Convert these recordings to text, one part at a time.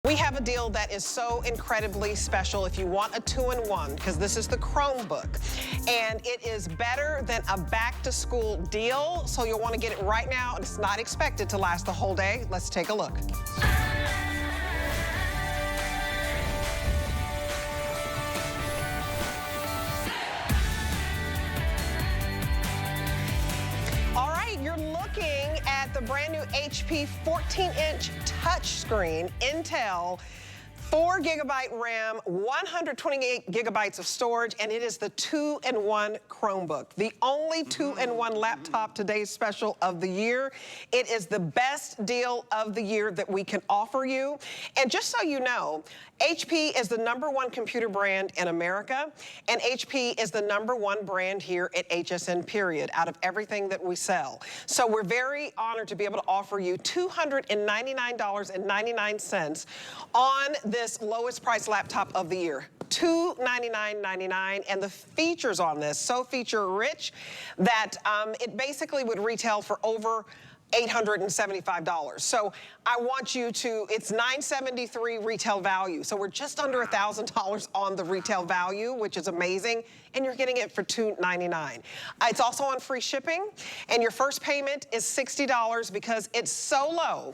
We have a deal that is so incredibly special if you want a 2-in-1, because this is the Chromebook. And it is better than a back-to-school deal, so you'll want to get it right now, and it's not expected to last the whole day. Let's take a look. All right, you're looking at the brand new HP 14-inch touchscreen, Intel, 4 GB RAM, 128 gigabytes of storage, and it is the 2-in-1 Chromebook. The only 2-in-1 laptop today's special of the year. It is the best deal of the year that we can offer you. And just so you know, HP is the #1 computer brand in America, and HP is the #1 brand here at HSN, period, out of everything that we sell. So we're very honored to be able to offer you $299.99 on this lowest price laptop of the year. $299.99, and the features on this, so feature rich that it basically would retail for over $875. So I want you to, it's $973 retail value. So we're just under $1,000 on the retail value, which is amazing. And you're getting it for $299. It's also on free shipping. And your first payment is $60 because it's so low,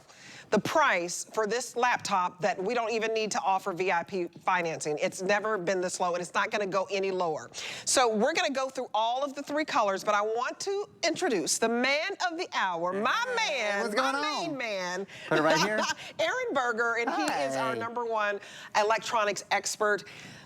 the price for this laptop, that we don't even need to offer VIP financing. It's never been this low, and it's not gonna go any lower. So we're gonna go through all of the 3 colors, but I want to introduce the man of the hour, my man, what's going my on? main man. Put it right here. Aaron Berger, and he is our #1 electronics expert.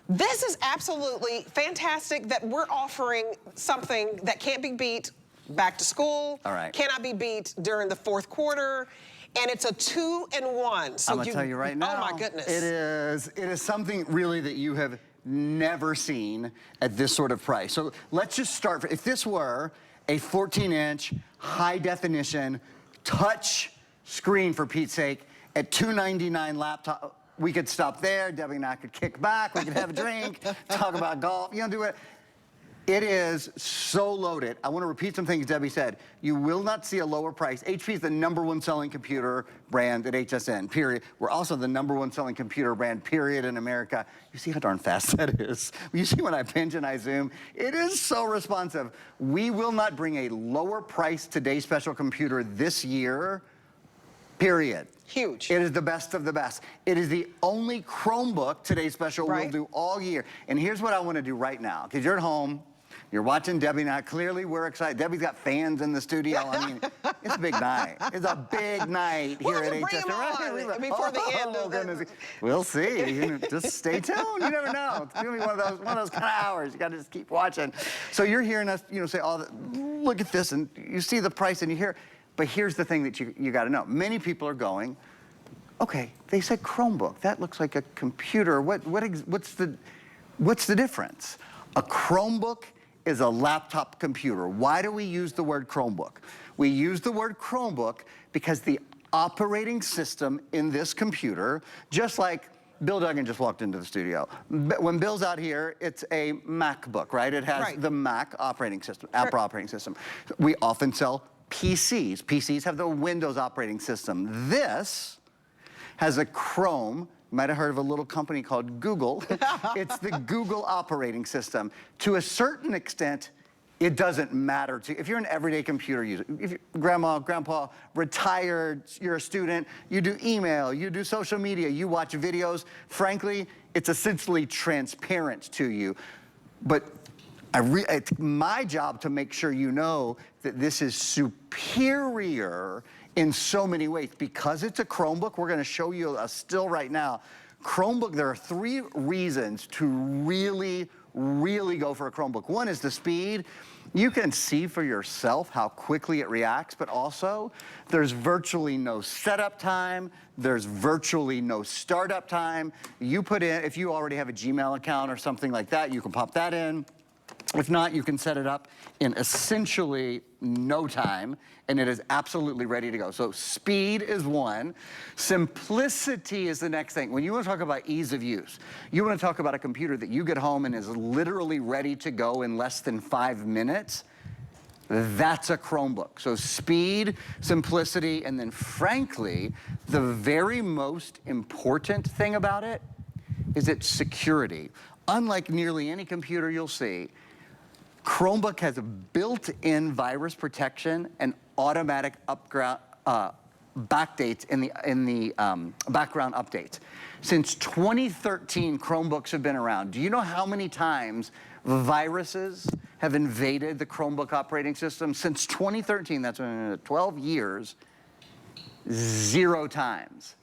This is absolutely fantastic that we're offering something that can't be beat back to school, cannot be beat during the 4th quarter, and it's a 2-in-1. So I'm gonna tell you right now. Oh my goodness. It is something really that you have never seen at this sort of price. So let's just start. If this were a 14-inch high definition touch screen, for Pete's sake, at $299 laptop, we could stop there. Debbie and I could kick back. We could have a drink, talk about golf, do it. It is so loaded. I want to repeat some things Debbie said. You will not see a lower price. HP is the #1 selling computer brand at HSN, period. We're also the #1 selling computer brand, period, in America. You see how darn fast that is? You see when I pinch and I zoom? It is so responsive. We will not bring a lower price Today Special computer this year, period. Huge. It is the best of the best. It is the only Chromebook Today Special we'll do all year. And here's what I want to do right now, because you're at home, you're watching Debbie and I. Clearly, we're excited. Debbie's got fans in the studio. I mean, it's a big night. It's a big night here at HSN. Before the end of goodness. We'll see. Just stay tuned. You never know. It's gonna be one of those kind of hours. You got to just keep watching. So you're hearing us, say, look at this, and you see the price, and you hear. But here's the thing that you got to know. Many people are going, okay, they said Chromebook. That looks like a computer. What's the difference? A Chromebook is a laptop computer. Why do we use the word Chromebook? We use the word Chromebook because the operating system in this computer, just like Bill Duggan just walked into the studio. When Bill's out here, it's a MacBook, right? It has the Mac operating system, Apple operating system. We often sell PCs. PCs have the Windows operating system. This has a Chrome. You might have heard of a little company called Google. It's the Google operating system. To a certain extent, it doesn't matter to you. If you're an everyday computer user, if you're grandma, grandpa, retired, you're a student, you do email, you do social media, you watch videos, frankly, it's essentially transparent to you. But it's my job to make sure you know that this is superior in so many ways. Because it's a Chromebook, we're gonna show you a still right now. Chromebook, there are 3 reasons to really go for a Chromebook. One is the speed. You can see for yourself how quickly it reacts, but also there's virtually no setup time. There's virtually no startup time. You put in, if you already have a Gmail account or something like that, you can pop that in. If not, you can set it up in essentially no time, and it is absolutely ready to go. So speed is one. Simplicity is the next thing. When you want to talk about ease of use, you want to talk about a computer that you get home and is literally ready to go in less than 5 minutes, That's a Chromebook. So speed, simplicity, and then frankly, the very most important thing about it is its security. Unlike nearly any computer you'll see, Chromebook has a built-in virus protection and automatic backdates in the background updates. Since 2013, Chromebooks have been around. Do you know how many times viruses have invaded the Chromebook operating system? Since 2013, that's 12 years, 0 times.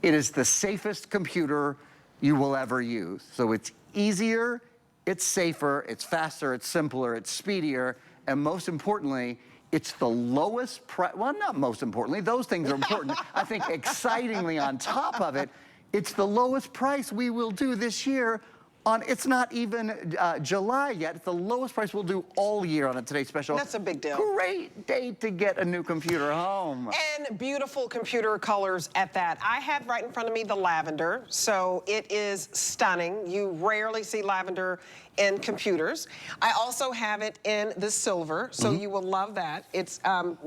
It is the safest computer you will ever use. So it's easier, it's safer, it's faster, it's simpler, it's speedier, and most importantly, it's the lowest price. Well, not most importantly, those things are important. I think excitingly on top of it, it's the lowest price we will do this year on, it's not even July yet, it's the lowest price we'll do all year on a Today Special. That's a big deal. Great day to get a new computer home. And beautiful computer colors at that. I have right in front of me the lavender, so it is stunning. You rarely see lavender in computers. I also have it in the silver, so you will love that. It's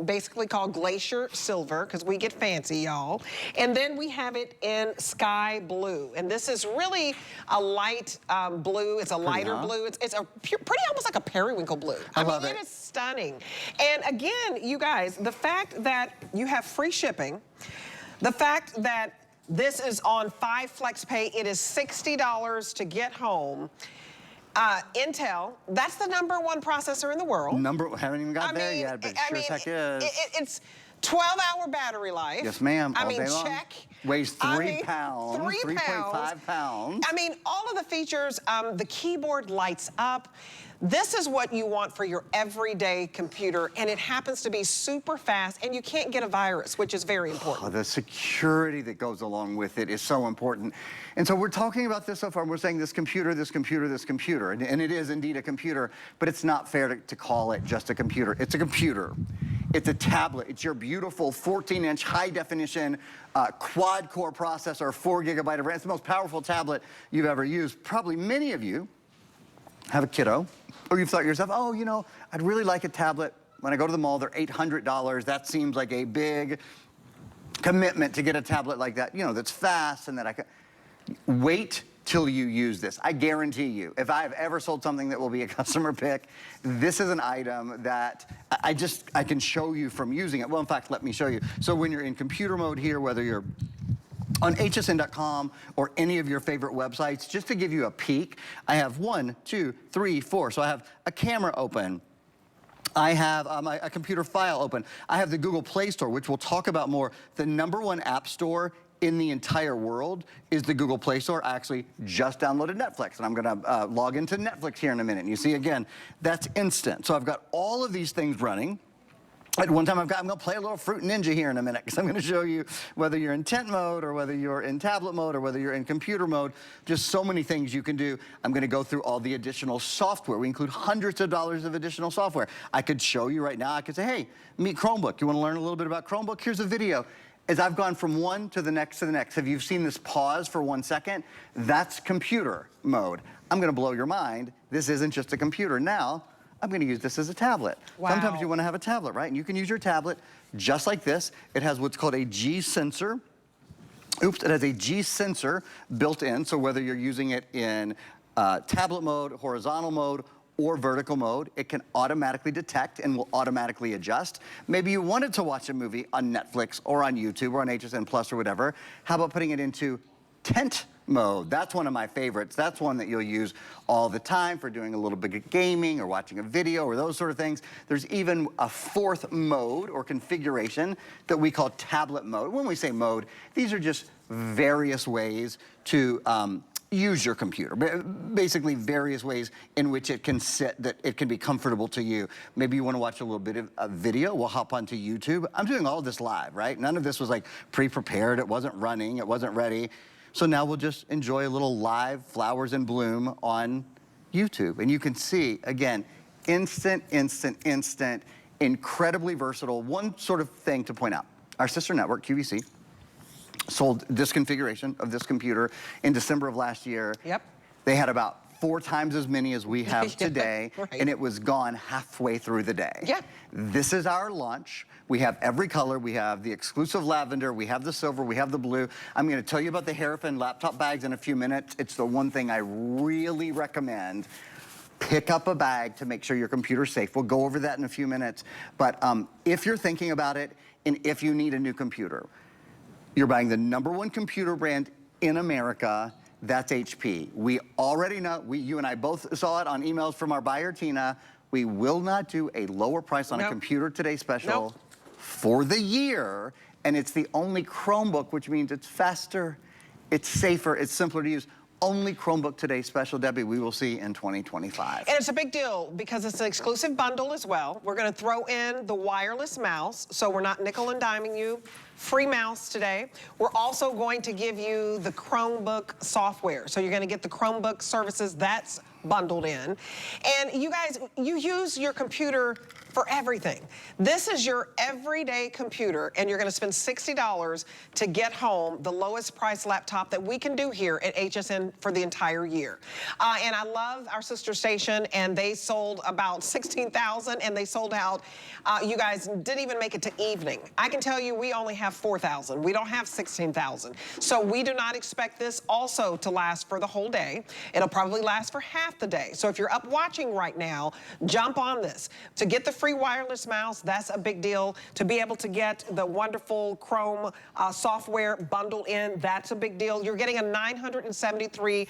basically called Glacier Silver, because we get fancy, y'all. And then we have it in sky blue, and this is really a light blue. It's a lighter blue. It's a pretty almost like a periwinkle blue. I love mean, it is stunning. And again, you guys, the fact that you have free shipping, the fact that this is on 5 Flex Pay, it is $60 to get home. Intel, that's the #1 processor in the world. Haven't even got there yet, but sure as heck is. It's 12-hour battery life. Yes, ma'am. I mean, day long. check. Weighs 3 pounds. 3.5 pounds. I mean, all of the features, the keyboard lights up. This is what you want for your everyday computer, and it happens to be super fast, and you can't get a virus, which is very important. Oh, the security that goes along with it is so important. And so we're talking about this so far, and we're saying this computer, this computer, this computer, and it is indeed a computer, but it's not fair to call it just a computer. It's a computer. It's a tablet. It's your beautiful 14-inch high-definition quad-core processor, 4 GB of RAM. It's the most powerful tablet you've ever used. Probably many of you have a kiddo, or you've thought to yourself, oh, you know, I'd really like a tablet. When I go to the mall, they're $800. That seems like a big commitment to get a tablet like that, you know, that's fast and that I can. Wait till you use this. I guarantee you, if I've ever sold something that will be a customer pick, this is an item that I can show you from using it. Well, in fact, let me show you. So when you're in computer mode here, whether you're on hsn.com or any of your favorite websites, just to give you a peek, I have 1, 2, 3, 4. So I have a camera open. I have a computer file open. I have the Google Play Store, which we'll talk about more. The #1 app store in the entire world is the Google Play Store. I actually just downloaded Netflix, and I'm gonna log into Netflix here in a minute. And you see, again, that's instant. So I've got all of these things running. At one time, I'm gonna play a little Fruit Ninja here in a minute, because I'm gonna show you whether you're in tent mode, or whether you're in tablet mode, or whether you're in computer mode, just so many things you can do. I'm gonna go through all the additional software. We include hundreds of dollars of additional software. I could show you right now, I could say, hey, meet Chromebook. You wanna learn a little bit about Chromebook? Here's a video. As I've gone from one to the next to the next, have you seen this pause for 1 second? That's computer mode. I'm gonna blow your mind. This isn't just a computer. Now, I'm gonna use this as a tablet. Wow. Sometimes you wanna have a tablet, right? And you can use your tablet just like this. It has what's called a G sensor. Oops, it has a G sensor built in, so whether you're using it in tablet mode, horizontal mode, or vertical mode, it can automatically detect and will automatically adjust. Maybe you wanted to watch a movie on Netflix or on YouTube or on HSN Plus or whatever. How about putting it into tent mode? That's one of my favorites. That's one that you'll use all the time for doing a little bit of gaming or watching a video or those sort of things. There's even a 4th mode or configuration that we call tablet mode. When we say mode, these are just various ways to use your computer. Basically various ways in which it can sit, that it can be comfortable to you. Maybe you want to watch a little bit of a video. We'll hop onto YouTube. I'm doing all of this live, right? None of this was like pre-prepared. It wasn't running. It wasn't ready. So now we'll just enjoy a little live flowers in bloom on YouTube. And you can see, again, instant, incredibly versatile. One sort of thing to point out. Our sister network, QVC, sold this configuration of this computer in December of last year. Yep. They had about 4 times as many as we have today, right. and it was gone halfway through the day. Yeah. This is our launch. We have every color. We have the exclusive lavender. We have the silver. We have the blue. I'm going to tell you about the Hairfin laptop bags in a few minutes. It's the one thing I really recommend. Pick up a bag to make sure your computer's safe. We'll go over that in a few minutes. But if you're thinking about it, and if you need a new computer, you're buying the #1 computer brand in America. That's HP. We already know, you and I both saw it on emails from our buyer, Tina. We will not do a lower price on a Computer Today special for the year. And it's the only Chromebook, which means it's faster, it's safer, it's simpler to use. Only Chromebook Today special, Debbie, we will see in 2025. And it's a big deal because it's an exclusive bundle as well. We're going to throw in the wireless mouse, so we're not nickel and diming you. Free mouse today. We're also going to give you the Chromebook software. So you're going to get the Chromebook services that's bundled in. And you guys, you use your computer for everything. This is your everyday computer, and you're going to spend $60 to get home the lowest price laptop that we can do here at HSN for the entire year. And I love our sister station, and they sold about 16,000, and they sold out. You guys didn't even make it to evening. I can tell you we only have 4,000. We don't have 16,000. So we do not expect this also to last for the whole day. It'll probably last for half the day. So if you're up watching right now, jump on this. To get the free wireless mouse, that's a big deal. To be able to get the wonderful Chrome software bundled in, that's a big deal. You're getting a $973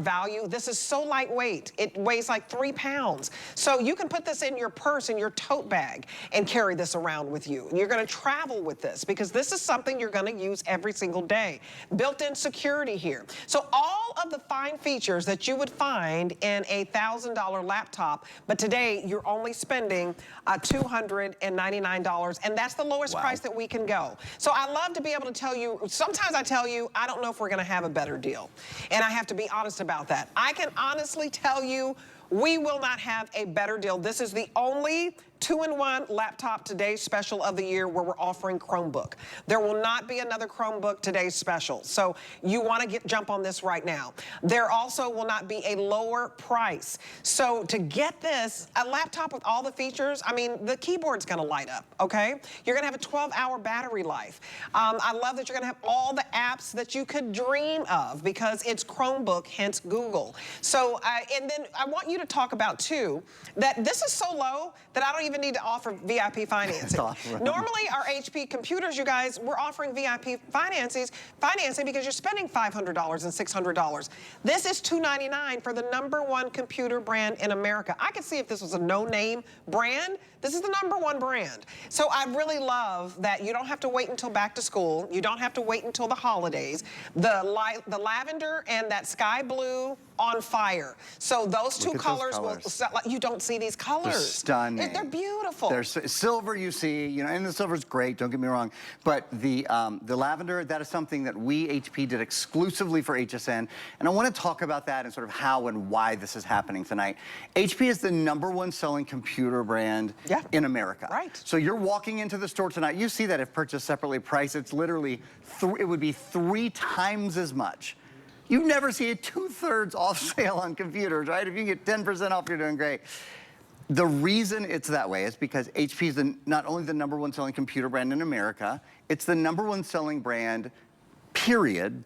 value. This is so lightweight. It weighs like 3 pounds. So you can put this in your purse, in your tote bag, and carry this around with you. You're going to travel with this because this is something you're going to use every single day. Built-in security here. So all of the fine features that you would find in a $1,000 laptop, but today you're only spending $299, and that's the lowest price that we can go. So I love to be able to tell you, sometimes I tell you, I don't know if we're going to have a better deal, and I have to be honest about that. I can honestly tell you we will not have a better deal. This is the only 2-in-1 laptop Today special of the year where we're offering Chromebook. There will not be another Chromebook Today special. So you want to jump on this right now. There also will not be a lower price. So to get this, a laptop with all the features, I mean, the keyboard's going to light up, okay? You're going to have a 12-hour battery life. I love that you're going to have all the apps that you could dream of because it's Chromebook, hence Google. So, and then I want you to talk about, too, that this is so low that I don't even need to offer VIP financing. Normally, our HP computers, you guys, we're offering VIP financing because you're spending $500 and $600. This is $299 for the #1 computer brand in America. I could see if this was a no-name brand. This is the #1 brand. So I really love that you don't have to wait until back to school. You don't have to wait until the holidays. The lavender and that sky blue on fire. So those two colors will, you don't see these colors. They're stunning. They're beautiful. There's silver, you see, you know, and the silver's great, don't get me wrong. But the lavender, that is something that we, HP, did exclusively for HSN. And I want to talk about that and sort of how and why this is happening tonight. HP is the #1 selling computer brand in America. Right. So you're walking into the store tonight, you see that if purchased separately priced, it's literally, it would be 3 times as much. You never see a 2/3 off sale on computers, right? If you get 10% off, you're doing great. The reason it's that way is because HP is not only the #1 selling computer brand in America, it's the #1 selling brand, period,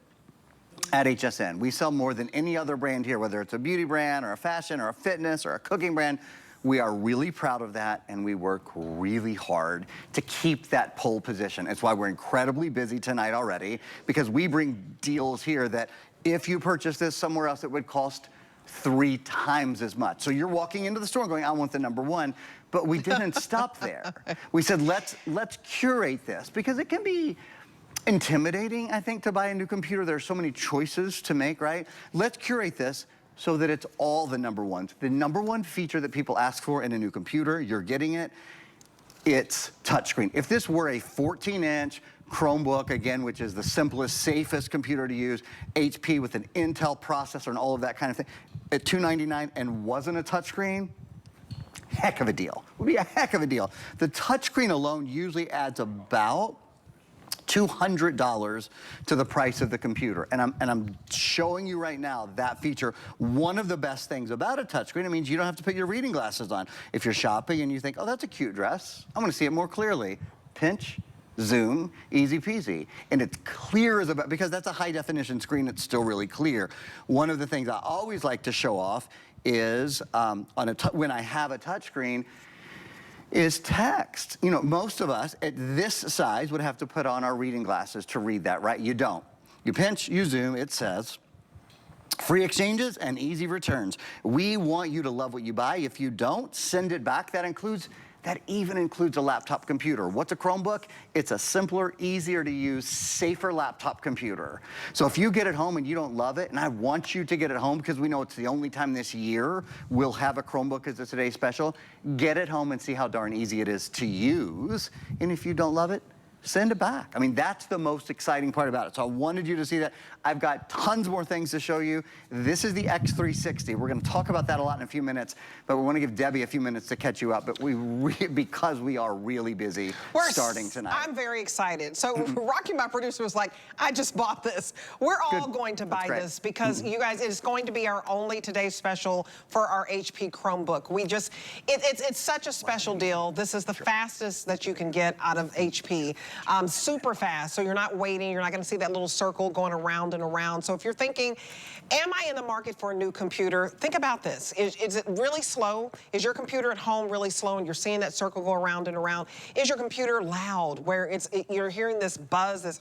at HSN. We sell more than any other brand here, whether it's a beauty brand or a fashion or a fitness or a cooking brand. We are really proud of that, and we work really hard to keep that pole position. It's why we're incredibly busy tonight already, because we bring deals here that if you purchase this somewhere else, it would cost 3 times as much. So you're walking into the store going, I want the #1, but we didn't stop there. We said, let's curate this, because it can be intimidating, I think, to buy a new computer. There are so many choices to make, right? Let's curate this so that it's all the #1s. The #1 feature that people ask for in a new computer, you're getting it, it's touchscreen. If this were a 14-inch Chromebook, again, which is the simplest, safest computer to use, HP with an Intel processor and all of that kind of thing, at $299 and wasn't a touchscreen, heck of a deal. Would be a heck of a deal. The touchscreen alone usually adds about $200 to the price of the computer. And I'm showing you right now that feature. One of the best things about a touchscreen, it means you don't have to put your reading glasses on. If you're shopping and you think, oh, that's a cute dress, I'm gonna see it more clearly. Pinch, zoom, easy peasy. And it's clear as about, because that's a high definition screen, it's still really clear. One of the things I always like to show off is when I have a touchscreen, is text. You know, most of us at this size would have to put on our reading glasses to read that, right? You don't. You pinch, you zoom, it says, free exchanges and easy returns. We want you to love what you buy. If you don't, send it back. That even includes a laptop computer. What's a Chromebook? It's a simpler, easier to use, safer laptop computer. So if you get it home and you don't love it, and I want you to get it home because we know it's the only time this year we'll have a Chromebook as a Today Special, get it home and see how darn easy it is to use. And if you don't love it, send it back. I mean, that's the most exciting part about it. So I wanted you to see that. I've got tons more things to show you. This is the X360. We're gonna talk about that a lot in a few minutes, but we wanna give Debbie a few minutes to catch you up, but because we are really busy starting tonight. I'm very excited. So Rocky, my producer, was like, I just bought this. We're all going to buy this because you guys, it's going to be our only Today Special for our HP Chromebook. It's such a special deal. This is the fastest that you can get out of HP. Super fast, so you're not waiting. You're not gonna see that little circle going around and around. So if you're thinking, am I in the market for a new computer? Think about this. Is it really slow? Is your computer at home really slow and you're seeing that circle go around and around? Is your computer loud where you're hearing this buzz, this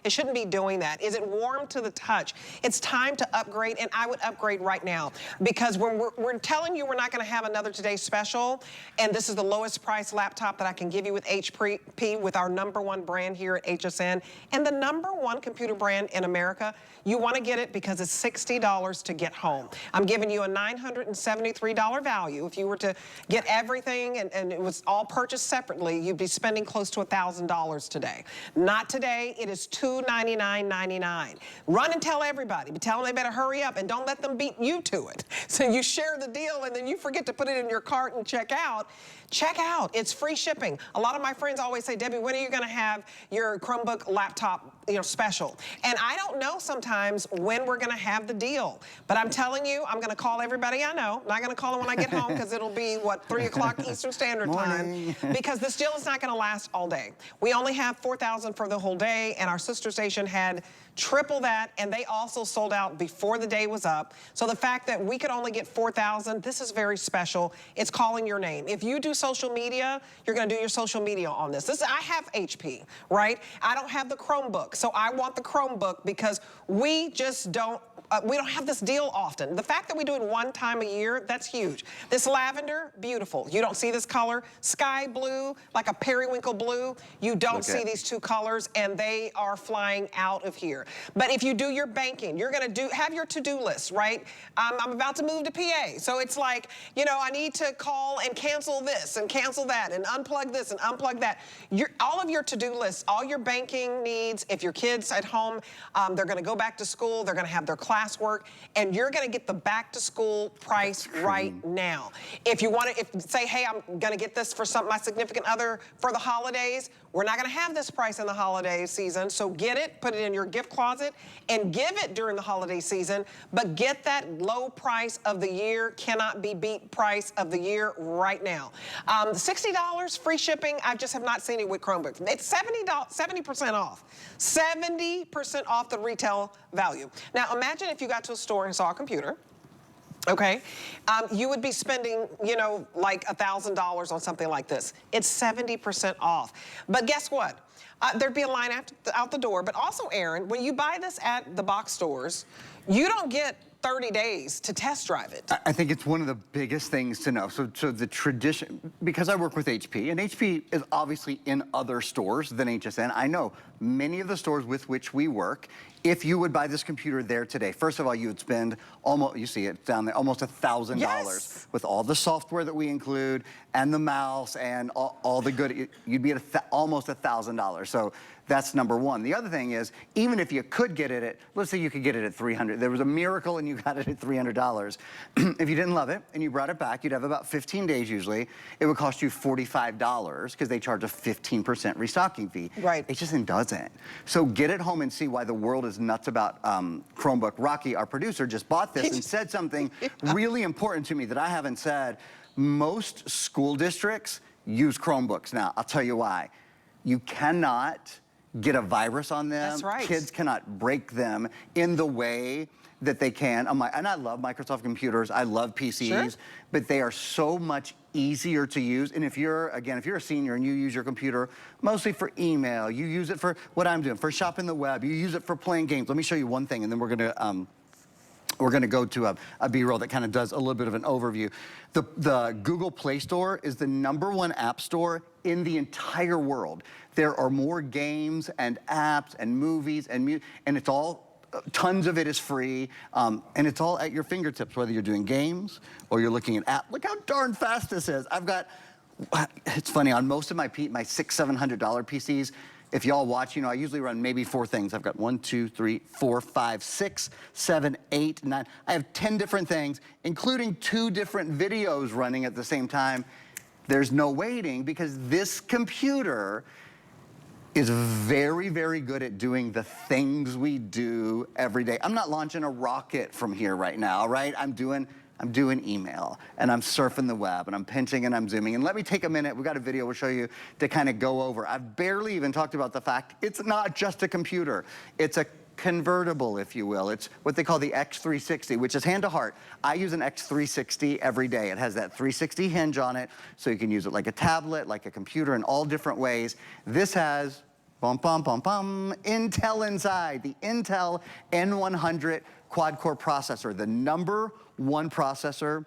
it shouldn't be doing that. Is it warm to the touch? It's time to upgrade, and I would upgrade right now because when we're telling you we're not gonna have another Today Special, and this is the lowest price laptop that I can give you with HP, with our #1 brand here at HSN, and the #1 computer brand in America. You want to get it because it's $60 to get home. I'm giving you a $973 value. If you were to get everything and it was all purchased separately, you'd be spending close to $1,000 today. Not today. It is $299.99. Run and tell everybody. Tell them they better hurry up and don't let them beat you to it. So you share the deal and then you forget to put it in your cart and check out. Check out. It's free shipping. A lot of my friends always say, Debbie, when are you going to have your Chromebook laptop, special? And I don't know sometimes when we're going to have the deal. But I'm telling you, I'm going to call everybody I know. I'm not going to call them when I get home because it'll be, 3 o'clock Eastern Standard Time. Because this deal is not going to last all day. We only have 4,000 for the whole day, and our sister station had triple that, and they also sold out before the day was up. So the fact that we could only get 4,000, this is very special. It's calling your name. If you do social media, you're gonna do your social media on this. I have HP, right? I don't have the Chromebook, so I want the Chromebook because we just don't have this deal often. The fact that we do it one time a year, that's huge. This lavender, beautiful. You don't see this color. Sky blue, like a periwinkle blue. You don't see these two colors, and they are flying out of here. But if you do your banking, you're gonna have your to-do list, right? I'm about to move to PA, so it's like, I need to call and cancel this and cancel that and unplug this and unplug that. All of your to-do lists, all your banking needs, if your kids at home, they're gonna go back to school, they're gonna have their classwork, and you're gonna get the back to school price right now. If you want to, say, hey, I'm gonna get this for my significant other for the holidays, we're not gonna have this price in the holiday season, so get it, put it in your gift closet, and give it during the holiday season, but get that low price of the year, cannot be beat price of the year right now. $60 free shipping, I just have not seen it with Chromebooks. It's 70% off. 70% off the retail value. Now imagine if you got to a store and saw a computer, okay, you would be spending, like $1,000 on something like this. It's 70% off. But guess what? There'd be a line out the door. But also, Aaron, when you buy this at the box stores, you don't get 30 days to test drive it. I think it's one of the biggest things to know. So the tradition, because I work with HP, and HP is obviously in other stores than HSN. I know many of the stores with which we work, if you would buy this computer there today, first of all, you would spend almost, you see it down there, almost $1,000 with all the software that we include and the mouse and all the good, you'd be at almost $1,000. So That's number one. The other thing is, even if you could get it at, let's say you could get it at $300, there was a miracle and you got it at $300. If you didn't love it and you brought it back, you'd have about 15 days usually. It would cost you $45 because they charge a 15% restocking fee. Right. HSN doesn't. So get it home and see why the world is nuts about Chromebook. Rocky, our producer, just bought this and said something really important to me that I haven't said. Most school districts use Chromebooks now. I'll tell you why. You cannot get a virus on them. That's right. Kids cannot break them in the way that they can. And I love Microsoft computers. I love PCs, sure, but they are so much easier to use. And if you're a senior and you use your computer mostly for email, you use it for what I'm doing, for shopping the web, you use it for playing games. Let me show you one thing, and then we're gonna go to a B-roll that kind of does a little bit of an overview. The Google Play Store is the #1 app store in the entire world. There are more games and apps and movies and it's all, tons of it is free, and it's all at your fingertips, whether you're doing games or you're looking at apps. Look how darn fast this is. I've got, it's funny, on most of my $600, $700 PCs, if y'all watch, I usually run maybe 4 things. I've got 1, 2, 3, 4, 5, 6, 7, 8, 9. I have 10 different things, including 2 different videos running at the same time. There's no waiting because this computer is very, very good at doing the things we do every day. I'm not launching a rocket from here right now, right? I'm doing email, and I'm surfing the web, and I'm pinching, and I'm zooming. And let me take a minute. We've got a video we'll show you to kind of go over. I've barely even talked about the fact it's not just a computer. It's a convertible, if you will. It's what they call the X360, which is hand to heart. I use an X360 every day. It has that 360 hinge on it, so you can use it like a tablet, like a computer, in all different ways. This has Intel inside, the Intel N100 quad-core processor, the #1 processor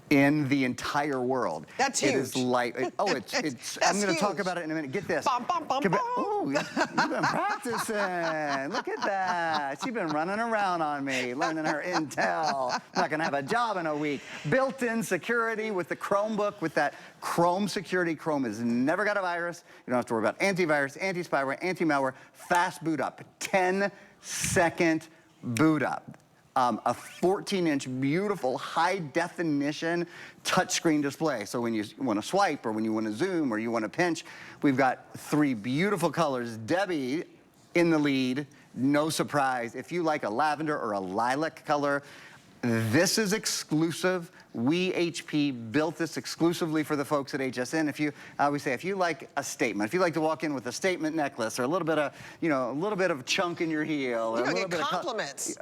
in the entire world. That's huge. It is light. It's I'm going to talk about it in a minute. Get this. Oh, you've been practicing. Look at that. She's been running around on me, learning her Intel. Not going to have a job in a week. Built-in security with the Chromebook, with that Chrome security. Chrome has never got a virus. You don't have to worry about antivirus, anti-spyware, anti-malware. Fast boot up. 10-second boot up. A 14-inch beautiful high-definition touchscreen display. So when you want to swipe, or when you want to zoom, or you want to pinch, we've got 3 beautiful colors. Debbie in the lead, no surprise. If you like a lavender or a lilac color, this is exclusive. We, HP, built this exclusively for the folks at HSN. I always say, if you like a statement, if you like to walk in with a statement necklace, or a little bit of chunk in your heel, you're gonna get compliments.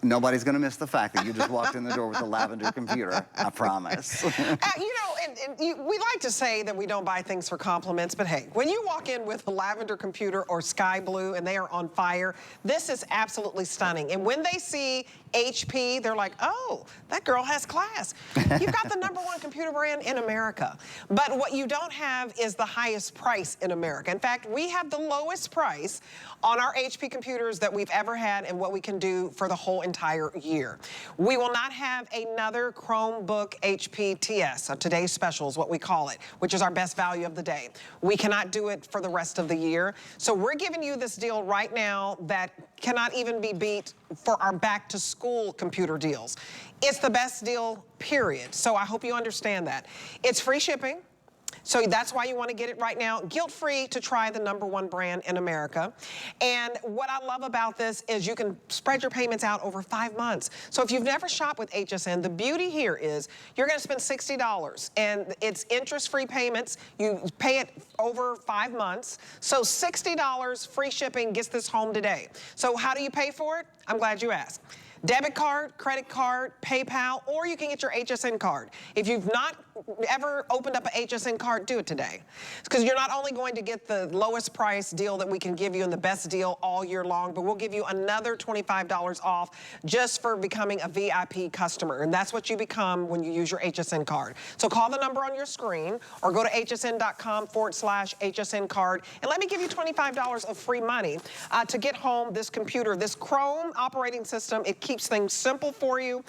Nobody's gonna miss the fact that you just walked in the door with a lavender computer, I promise. We like to say that we don't buy things for compliments, but hey, when you walk in with a lavender computer or sky blue and they are on fire, this is absolutely stunning. And when they see HP, they're like, oh, that girl has class. You've got the #1 computer brand in America. But what you don't have is the highest price in America. In fact, we have the lowest price on our HP computers that we've ever had and what we can do for the whole entire year. We will not have another Chromebook HP TS, so today's special is what we call it, which is our best value of the day. We cannot do it for the rest of the year. So we're giving you this deal right now that cannot even be beat for our back to school computer deals. It's the best deal, period. So I hope you understand that. It's free shipping. So that's why you want to get it right now. Guilt-free to try the #1 brand in America. And what I love about this is you can spread your payments out over 5 months. So if you've never shopped with HSN, the beauty here is you're going to spend $60 and it's interest-free payments. You pay it over 5 months. So $60 free shipping gets this home today. So how do you pay for it? I'm glad you asked. Debit card, credit card, PayPal, or you can get your HSN card. If you've not ever opened up an HSN card, do it today. Because you're not only going to get the lowest price deal that we can give you and the best deal all year long, but we'll give you another $25 off just for becoming a VIP customer. And that's what you become when you use your HSN card. So call the number on your screen or go to hsn.com/HSN card. And let me give you $25 of free money to get home this computer, this Chrome operating system. It keeps things simple for you,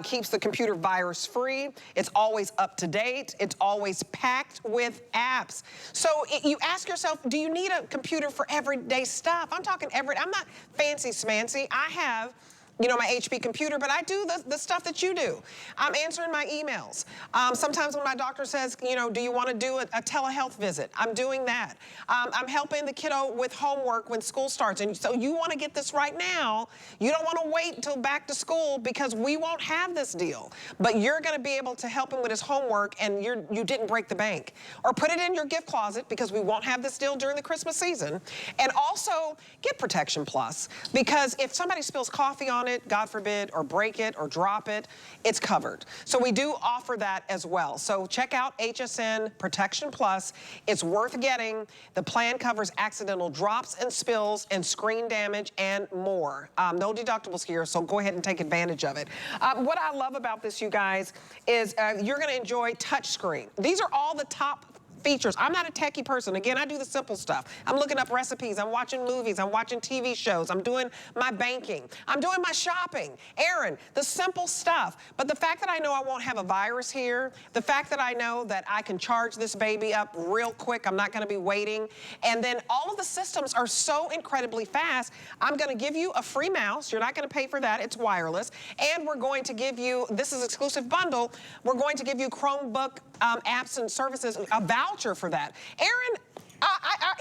keeps the computer virus free. It's always up to date. date. It's always packed with apps. So you ask yourself, do you need a computer for everyday stuff? I'm talking I'm not fancy smancy. I have, you know, my HP computer, but I do the stuff that you do. I'm answering my emails. Sometimes when my doctor says, you know, do you want to do a telehealth visit? I'm doing that. I'm helping the kiddo with homework when school starts. And so you want to get this right now. You don't want to wait until back to school because we won't have this deal. But you're going to be able to help him with his homework and you didn't break the bank. Or put it in your gift closet because we won't have this deal during the Christmas season. And also get Protection Plus because if somebody spills coffee on it, God forbid, or break it or drop it, it's covered. So we do offer that as well. So check out HSN Protection Plus. It's worth getting. The plan covers accidental drops and spills and screen damage and more. No deductibles here, so go ahead and take advantage of it. What I love about this, you guys, is you're going to enjoy touchscreen. These are all the top features. I'm not a techie person. Again, I do the simple stuff. I'm looking up recipes. I'm watching movies. I'm watching TV shows. I'm doing my banking. I'm doing my shopping. Aaron, the simple stuff. But the fact that I know I won't have a virus here, the fact that I know that I can charge this baby up real quick, I'm not going to be waiting, and then all of the systems are so incredibly fast, I'm going to give you a free mouse. You're not going to pay for that. It's wireless. And we're going to give you, this is exclusive bundle, we're going to give you Chromebook apps and services, a voucher for that. Aaron,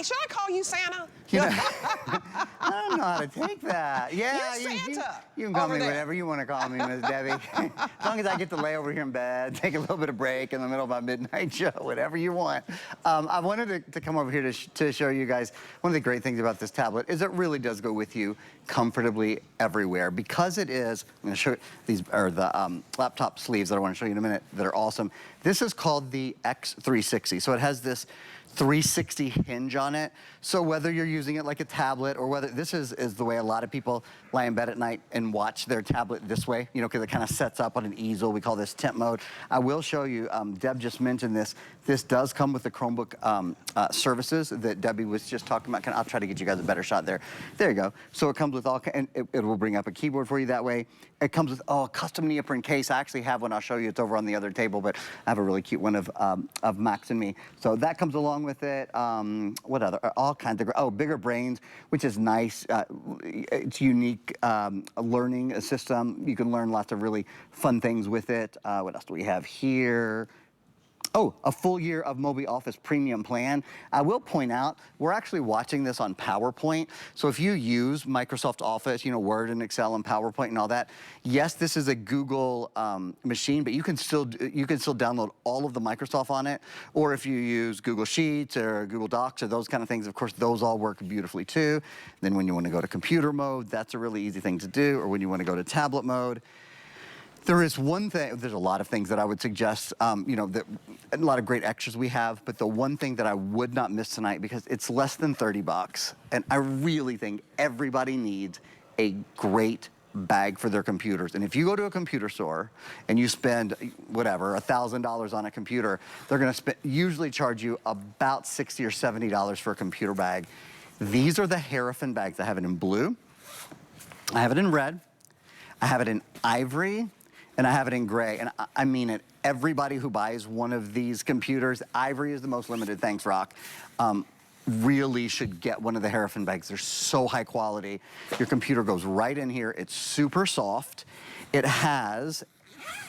should I call you Santa? You know, I don't know how to take that. Yeah, You're Santa. You can call me there. whatever you want to call me, Miss Debbie. As long as I get to lay over here in bed, take a little bit of break in the middle of my midnight show, whatever you want. I wanted to come over here to show you guys one of the great things about this tablet is it really does go with you comfortably everywhere because it is. I'm going to show you these are the laptop sleeves that I want to show you in a minute that are awesome. This is called the X360, so it has this 360 hinge on it. So whether you're using it like a tablet or whether this is the way a lot of people lie in bed at night and watch their tablet this way, you know, because it kind of sets up on an easel. We call this tent mode. I will show you, Deb just mentioned this. This does come with the Chromebook services that Debbie was just talking about. I'll try to get you guys a better shot there. There you go. So it comes with all, and it will bring up a keyboard for you that way. It comes with, a custom neoprene case. I actually have one. I'll show you. It's over on the other table, but I have a really cute one of Max and me. So that comes along with it. What other? All kinds of, bigger brains, which is nice. It's unique learning system. You can learn lots of really fun things with it. What else do we have here? Oh, a full year of Mobi Office Premium plan. I will point out, we're actually watching this on PowerPoint. So if you use Microsoft Office, you know, Word and Excel and PowerPoint and all that, yes, this is a Google machine, but you can still download all of the Microsoft on it. Or if you use Google Sheets or Google Docs or those kind of things, of course, those all work beautifully too. Then when you want to go to computer mode, that's a really easy thing to do. Or when you want to go to tablet mode. There is one thing, there's a lot of things that I would suggest, you know, that a lot of great extras we have, but the one thing that I would not miss tonight, because it's less than 30 bucks, and I really think everybody needs a great bag for their computers. And if you go to a computer store and you spend, whatever, $1,000 on a computer, they're gonna usually charge you about $60 or $70 for a computer bag. These are the Harrison bags. I have it in blue, I have it in red, I have it in ivory, and I have it in gray, and I mean it. Everybody who buys one of these computers, ivory is the most limited, thanks Rock, really should get one of the Harrison bags. They're so high quality. Your computer goes right in here. It's super soft. It has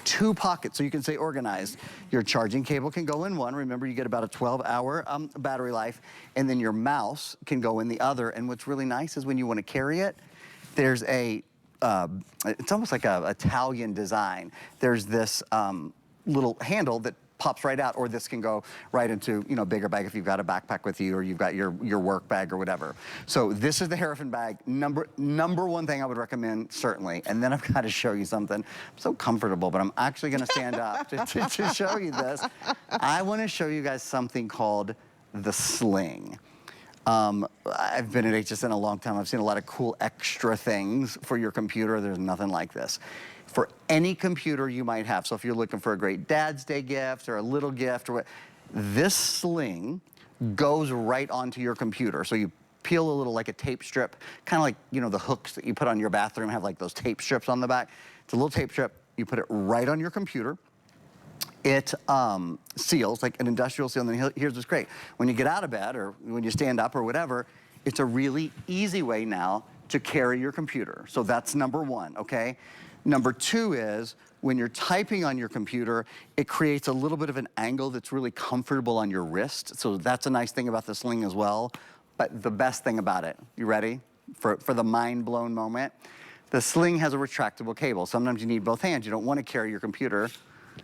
2 pockets, so you can stay organized. Your charging cable can go in one. Remember, you get about a 12-hour battery life, and then your mouse can go in the other. And what's really nice is when you want to carry it, there's a it's almost like a Italian design. There's this little handle that pops right out, or this can go right into, you know, a bigger bag if you've got a backpack with you or you've got your work bag or whatever. So this is the Harrison bag. Number one thing I would recommend, certainly. And then I've got to show you something. I'm so comfortable, but I'm actually going to stand up to show you this. I want to show you guys something called the Sling. I've been at HSN a long time. I've seen a lot of cool extra things for your computer. There's nothing like this. For any computer you might have, so if you're looking for a great Dad's Day gift or a little gift, or what, this Sling goes right onto your computer. So you peel a little, like a tape strip, kind of like, you know, the hooks that you put on your bathroom have like those tape strips on the back. It's a little tape strip. You put it right on your computer. It seals like an industrial seal, and then here's what's great. When you get out of bed or when you stand up or whatever, it's a really easy way now to carry your computer. So that's number one, okay? Number two is, when you're typing on your computer, it creates a little bit of an angle that's really comfortable on your wrist. So that's a nice thing about the Sling as well. But the best thing about it, you ready for the mind-blown moment? The Sling has a retractable cable. Sometimes you need both hands. You don't want to carry your computer.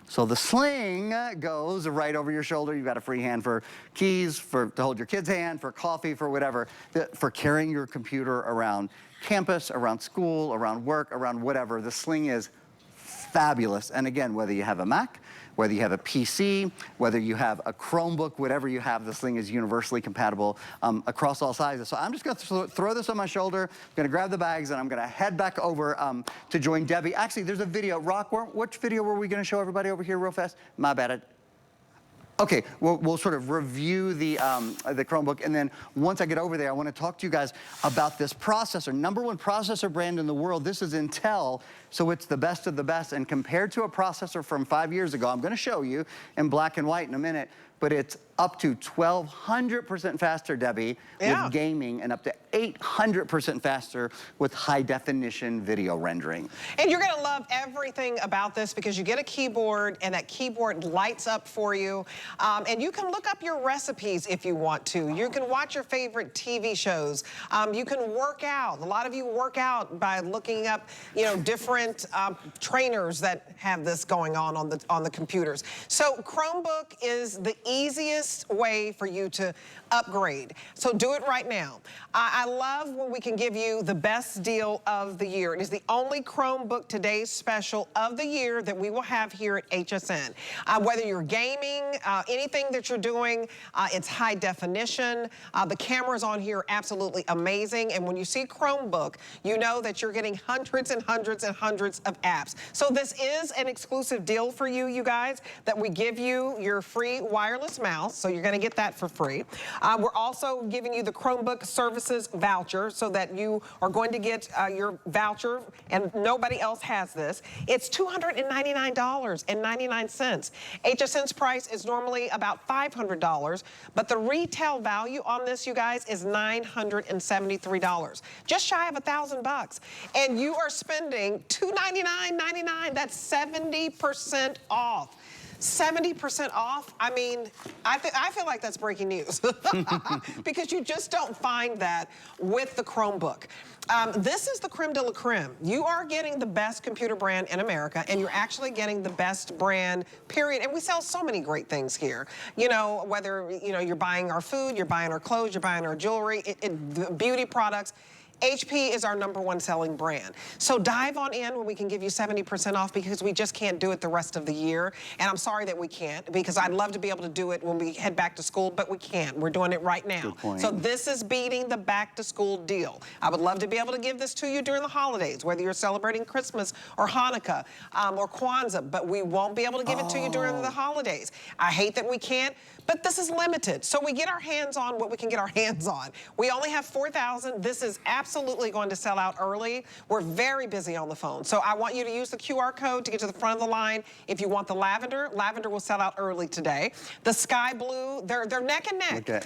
So the Sling goes right over your shoulder. You've got a free hand for keys, to hold your kid's hand, for coffee, for whatever, for carrying your computer around campus, around school, around work, around whatever. The Sling is fabulous. And again, whether you have a Mac, whether you have a PC, whether you have a Chromebook, whatever you have, the Sling is universally compatible across all sizes. So I'm just gonna throw this on my shoulder, I'm gonna grab the bags, and I'm gonna head back over to join Debbie. Actually, there's a video. Rock, which video were we gonna show everybody over here real fast? My bad. Okay, we'll sort of review the Chromebook, and then once I get over there, I want to talk to you guys about this processor. #1 processor brand in the world. This is Intel, so it's the best of the best. And compared to a processor from 5 years ago, I'm going to show you in black and white in a minute, but it's up to 1,200% faster, Debbie, with gaming, and up to 800% faster with high-definition video rendering. And you're going to love everything about this because you get a keyboard, and that keyboard lights up for you. And you can look up your recipes if you want to. You can watch your favorite TV shows. You can work out. A lot of you work out by looking up, you know, different trainers that have this going on the computers. So Chromebook is the easiest way for you to upgrade. So do it right now. I love when we can give you the best deal of the year. It is the only Chromebook Today's Special of the year that we will have here at HSN. Whether you're gaming, anything that you're doing, it's high definition. The cameras on here are absolutely amazing. And when you see Chromebook, you know that you're getting hundreds and hundreds and hundreds of apps. So this is an exclusive deal for you, you guys, that we give you your free wireless mouse. So you're going to get that for free. We're also giving you the Chromebook services voucher so that you are going to get your voucher, and nobody else has this. It's $299.99. HSN's price is normally about $500, but the retail value on this, you guys, is $973. Just shy of $1,000. And you are spending $299.99. That's 70% off. 70% off. I mean, I feel like that's breaking news because you just don't find that with the Chromebook. This is the creme de la creme. You are getting the best computer brand in America, and you're actually getting the best brand, period. And we sell so many great things here. You know, whether, you know, you're buying our food, you're buying our clothes, you're buying our jewelry, beauty products. HP is our #1 selling brand. So dive on in when we can give you 70% off, because we just can't do it the rest of the year. And I'm sorry that we can't, because I'd love to be able to do it when we head back to school, but we can't. We're doing it right now. Good point. So this is beating the back to school deal. I would love to be able to give this to you during the holidays, whether you're celebrating Christmas or Hanukkah or Kwanzaa, but we won't be able to give it to you during the holidays. I hate that we can't, but this is limited. So we get our hands on what we can get our hands on. We only have 4,000. This is absolutely going to sell out early. We're very busy on the phone. So I want you to use the QR code to get to the front of the line. If you want the lavender, lavender will sell out early today. The sky blue, they're neck and neck. Okay.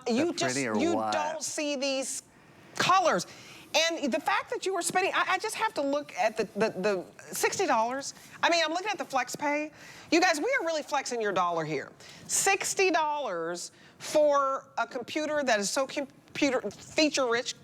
You don't see these colors. And the fact that you were spending, I just have to look at the $60. I mean, I'm looking at the flex pay. You guys, we are really flexing your dollar here. $60 for a computer that is so feature rich.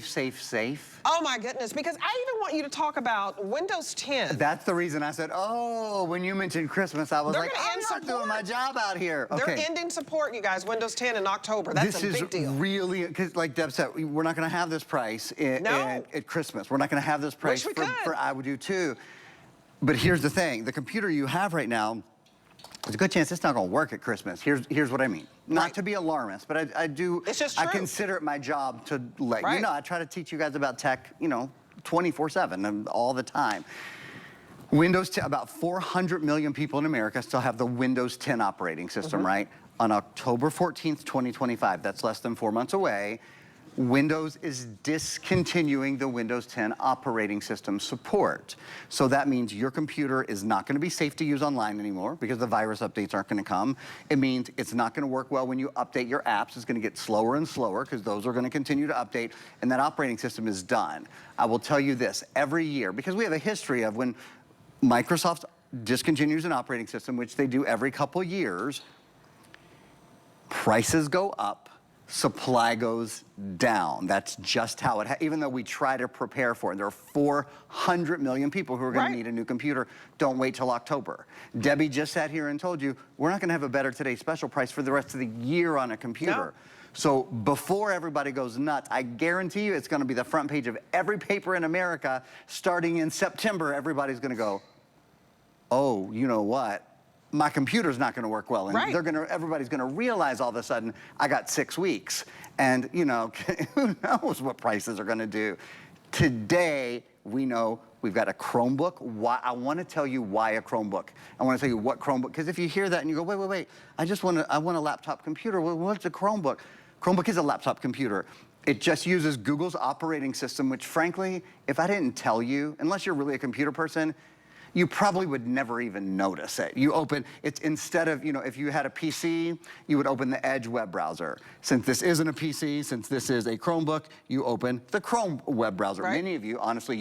Safe. Oh my goodness, because I even want you to talk about Windows 10. That's the reason I said, oh, when you mentioned Christmas, I was like, I'm not doing my job out here. Okay. They're ending support, you guys, Windows 10 in October. That's a big deal. This is really, because like Deb said, we're not going to have this price at Christmas. We're not going to have this price for I would do too. But here's the thing, the computer you have right now, there's a good chance it's not going to work at Christmas. Here's what I mean. Not to be alarmist, but I do. It's just true. I consider it my job to let you know. I try to teach you guys about tech, you know, 24/7 and all the time. Windows 10, about 400 million people in America still have the Windows 10 operating system, right? On October 14th, 2025, that's less than 4 months away, Windows is discontinuing the Windows 10 operating system support. So that means your computer is not going to be safe to use online anymore because the virus updates aren't going to come. It means it's not going to work well when you update your apps. It's going to get slower and slower because those are going to continue to update, and that operating system is done. I will tell you this, every year, because we have a history of when Microsoft discontinues an operating system, which they do every couple years, prices go up, supply goes down. That's just how it, even though we try to prepare for it. There are 400 million people who are going to need a new computer. Don't wait till October. Debbie just sat here and told you, we're not going to have a Better Today special price for the rest of the year on a computer. No. So before everybody goes nuts, I guarantee you it's going to be the front page of every paper in America. Starting in September, everybody's going to go, oh, you know what? My computer's not going to work well, and everybody's going to realize all of a sudden I got 6 weeks, and you know, who knows what prices are going to do. Today we know we've got a Chromebook. Why? I want to tell you why a Chromebook. I want to tell you what Chromebook, because if you hear that and you go, wait, I want a laptop computer. Well, what's a Chromebook? Chromebook is a laptop computer. It just uses Google's operating system, which frankly, if I didn't tell you, unless you're really a computer person, you probably would never even notice it. You open, it's instead of, you know, if you had a PC, you would open the Edge web browser. Since this isn't a PC, since this is a Chromebook, you open the Chrome web browser. Many of you honestly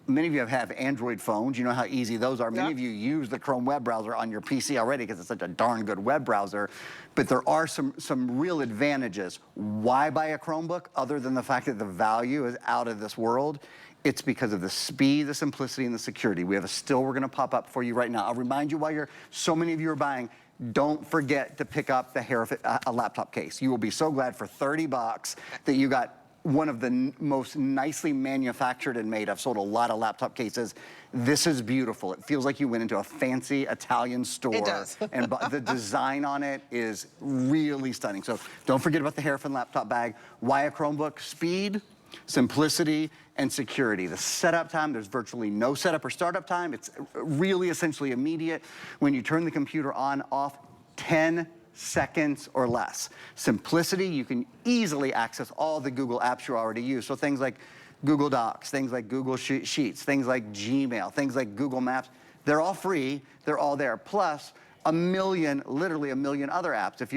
many of you have Android phones. You know how easy those are. Many of you use the Chrome web browser on your PC already because it's such a darn good web browser. But there are some real advantages. Why buy a Chromebook other than the fact that the value is out of this world? It's because of the speed, the simplicity, and the security. We have a still we're going to pop up for you right now. I'll remind you while so many of you are buying, don't forget to pick up a laptop case. You will be so glad for $30 that you got one of the most nicely manufactured and made. I've sold a lot of laptop cases. This is beautiful. It feels like you went into a fancy Italian store. It does. And the design on it is really stunning. So don't forget about the Harrison laptop bag. Why a Chromebook? Speed, simplicity, and security. The setup time, there's virtually no setup or startup time. It's really essentially immediate. When you turn the computer on, off, 10 seconds or less. Simplicity, you can easily access all the Google apps you already use. So things like Google Docs, things like Google Sheets, things like Gmail, things like Google Maps, they're all free, they're all there. Plus, literally a million other apps. If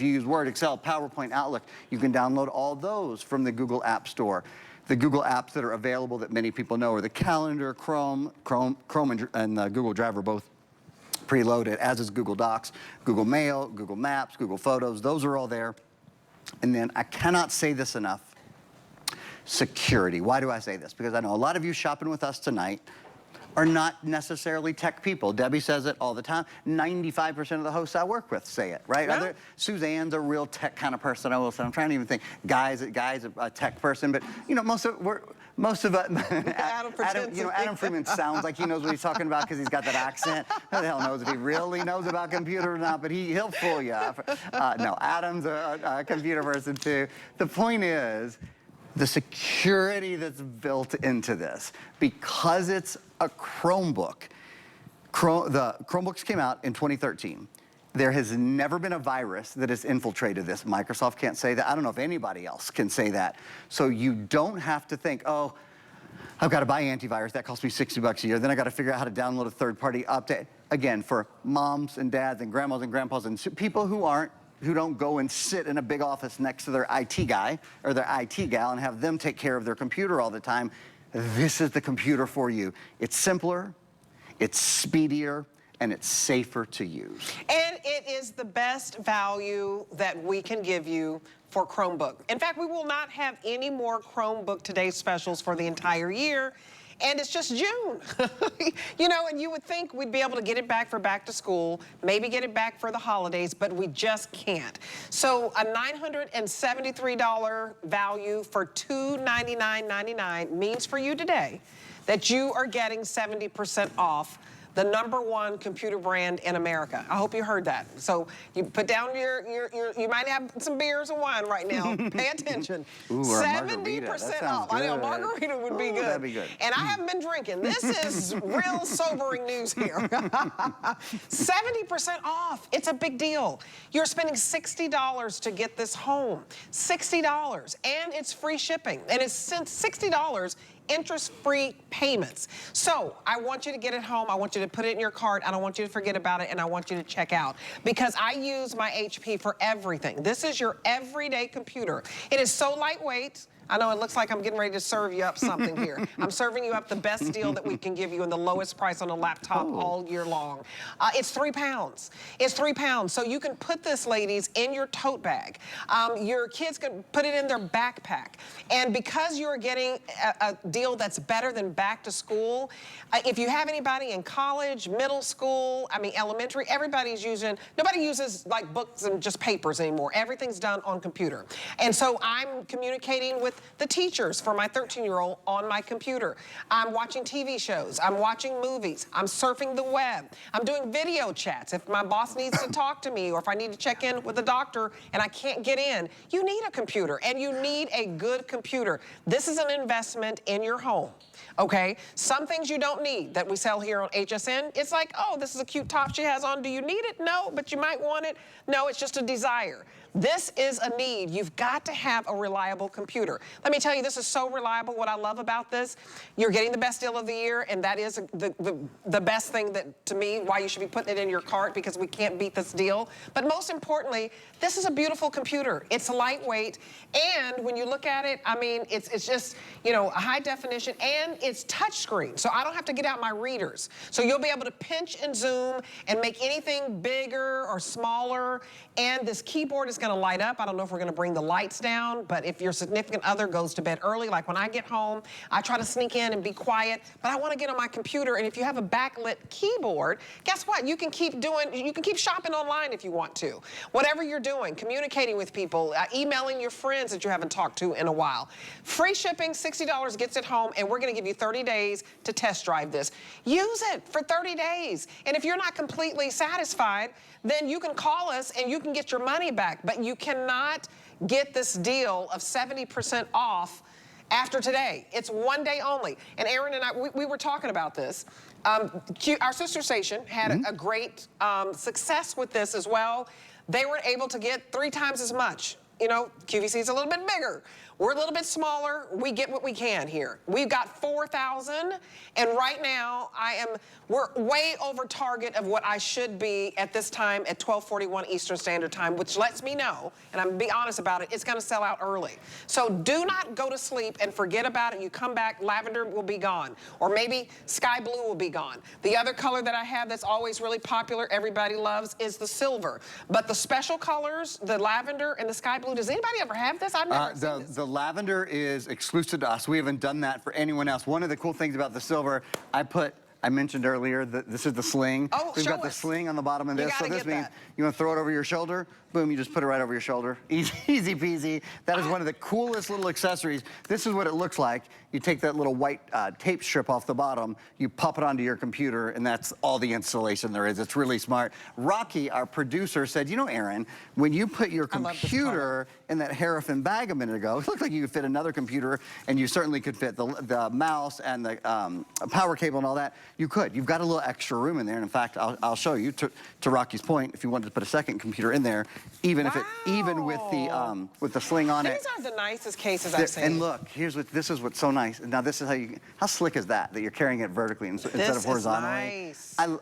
you use Word, Excel, PowerPoint, Outlook, you can download all those from the Google App Store. The Google apps that are available that many people know are the Calendar, Chrome and Google Drive are both preloaded, as is Google Docs, Google Mail, Google Maps, Google Photos. Those are all there. And then I cannot say this enough, security. Why do I say this? Because I know a lot of you shopping with us tonight are not necessarily tech people. Debbie says it all the time. 95% of the hosts I work with say it, right? Yeah. Suzanne's a real tech kind of person, I will say. I'm trying to even think. Guy's a tech person, but you know, most of us, Adam Freeman sounds like he knows what he's talking about because he's got that accent. Who the hell knows if he really knows about computer or not, but he'll fool you. No, Adam's a computer person too. The point is, the security that's built into this, because it's a Chromebook. The Chromebooks came out in 2013. There has never been a virus that has infiltrated this. Microsoft can't say that. I don't know if anybody else can say that. So you don't have to think, oh, I've got to buy antivirus. That costs me $60 a year. Then I got to figure out how to download a third-party update. Again, for moms and dads and grandmas and grandpas and people who don't go and sit in a big office next to their IT guy or their IT gal and have them take care of their computer all the time, this is the computer for you. It's simpler, it's speedier, and it's safer to use. And it is the best value that we can give you for Chromebook. In fact, we will not have any more Chromebook Today specials for the entire year. And it's just June. You know, and you would think we'd be able to get it back for back to school, maybe get it back for the holidays, but we just can't. So a $973 value for $299.99 means for you today that you are getting 70% off the #1 computer brand in America. I hope you heard that. So you put down you might have some beers and wine right now. Pay attention. Ooh, or a margarita. That 70% sounds off. I know, good. margarita would be Ooh, good. that'd be good. And I haven't been drinking. This is real sobering news here. 70% off. It's a big deal. You're spending $60 to get this home. $60. And it's free shipping. And it's $60 interest-free payments. So I want you to get it home. I want you to put it in your cart. I don't want you to forget about it, and I want you to check out, because I use my HP for everything. This is your everyday computer. It is so lightweight. I know it looks like I'm getting ready to serve you up something here. I'm serving you up the best deal that we can give you and the lowest price on a laptop all year long. It's 3 pounds. It's 3 pounds. So you can put this, ladies, in your tote bag. Your kids can put it in their backpack. And because you're getting a deal that's better than back to school, if you have anybody in college, middle school, I mean elementary, everybody's using, nobody uses like books and just papers anymore. Everything's done on computer. And so I'm communicating with the teachers for my 13-year-old on my computer. I'm watching TV shows. I'm watching movies. I'm surfing the web. I'm doing video chats. If my boss needs to talk to me or if I need to check in with the doctor and I can't get in, you need a computer, and you need a good computer. This is an investment in your home. Okay, some things you don't need that we sell here on HSN. It's like, oh, this is a cute top she has on. Do you need it? No, but you might want it. No, it's just a desire. This is a need. You've got to have a reliable computer. Let me tell you, this is so reliable. What I love about this, you're getting the best deal of the year, and that is the best thing that, to me, why you should be putting it in your cart, because we can't beat this deal. But most importantly, this is a beautiful computer. It's lightweight, and when you look at it, I mean, it's just, you know, a high definition, and it's touchscreen, so I don't have to get out my readers. So you'll be able to pinch and zoom and make anything bigger or smaller, and this keyboard is going to light up. I don't know if we're going to bring the lights down, but if your significant other goes to bed early, like when I get home, I try to sneak in and be quiet, but I want to get on my computer, and if you have a backlit keyboard, guess what? You can keep shopping online if you want to. Whatever you're doing, communicating with people, emailing your friends that you haven't talked to in a while. Free shipping, $60 gets it home, and we're going to give you 30 days to test drive this. Use it for 30 days, and if you're not completely satisfied, then you can call us and you can get your money back. But you cannot get this deal of 70% off after today. It's one day only. And Aaron and I, we were talking about this. Our sister station had a great success with this as well. They were able to get 3 times as much. You know, QVC is a little bit bigger. We're a little bit smaller. We get what we can here. We've got 4,000, and right now we're way over target of what I should be at this time at 12:41 Eastern Standard Time, which lets me know, and I'm gonna be honest about it, it's gonna sell out early. So do not go to sleep and forget about it. You come back, lavender will be gone, or maybe sky blue will be gone. The other color that I have that's always really popular, everybody loves, is the silver. But the special colors, the lavender and the sky blue, does anybody ever have this? I've never seen this. The lavender is exclusive to us. We haven't done that for anyone else. One of the cool things about the silver, I mentioned earlier that this is the sling. Oh, We've got the sling on the bottom of this. You gotta So this get means that. you want to throw it over your shoulder, boom, you just put it right over your shoulder. Easy peasy. That is one of the coolest little accessories. This is what it looks like. You take that little white tape strip off the bottom, you pop it onto your computer, and that's all the installation there is. It's really smart. Rocky, our producer, said, you know, Aaron, when you put your computer in that Harrison bag a minute ago, it looked like you could fit another computer, and you certainly could fit the mouse and the power cable and all that. You could. You've got a little extra room in there. And in fact, I'll show you, to Rocky's point, if you wanted to put a second computer in there, even if even with the sling on it. These are the nicest cases I've seen. And look, this is what's so nice. Now this is how slick is that you're carrying it vertically instead of horizontally? This is nice.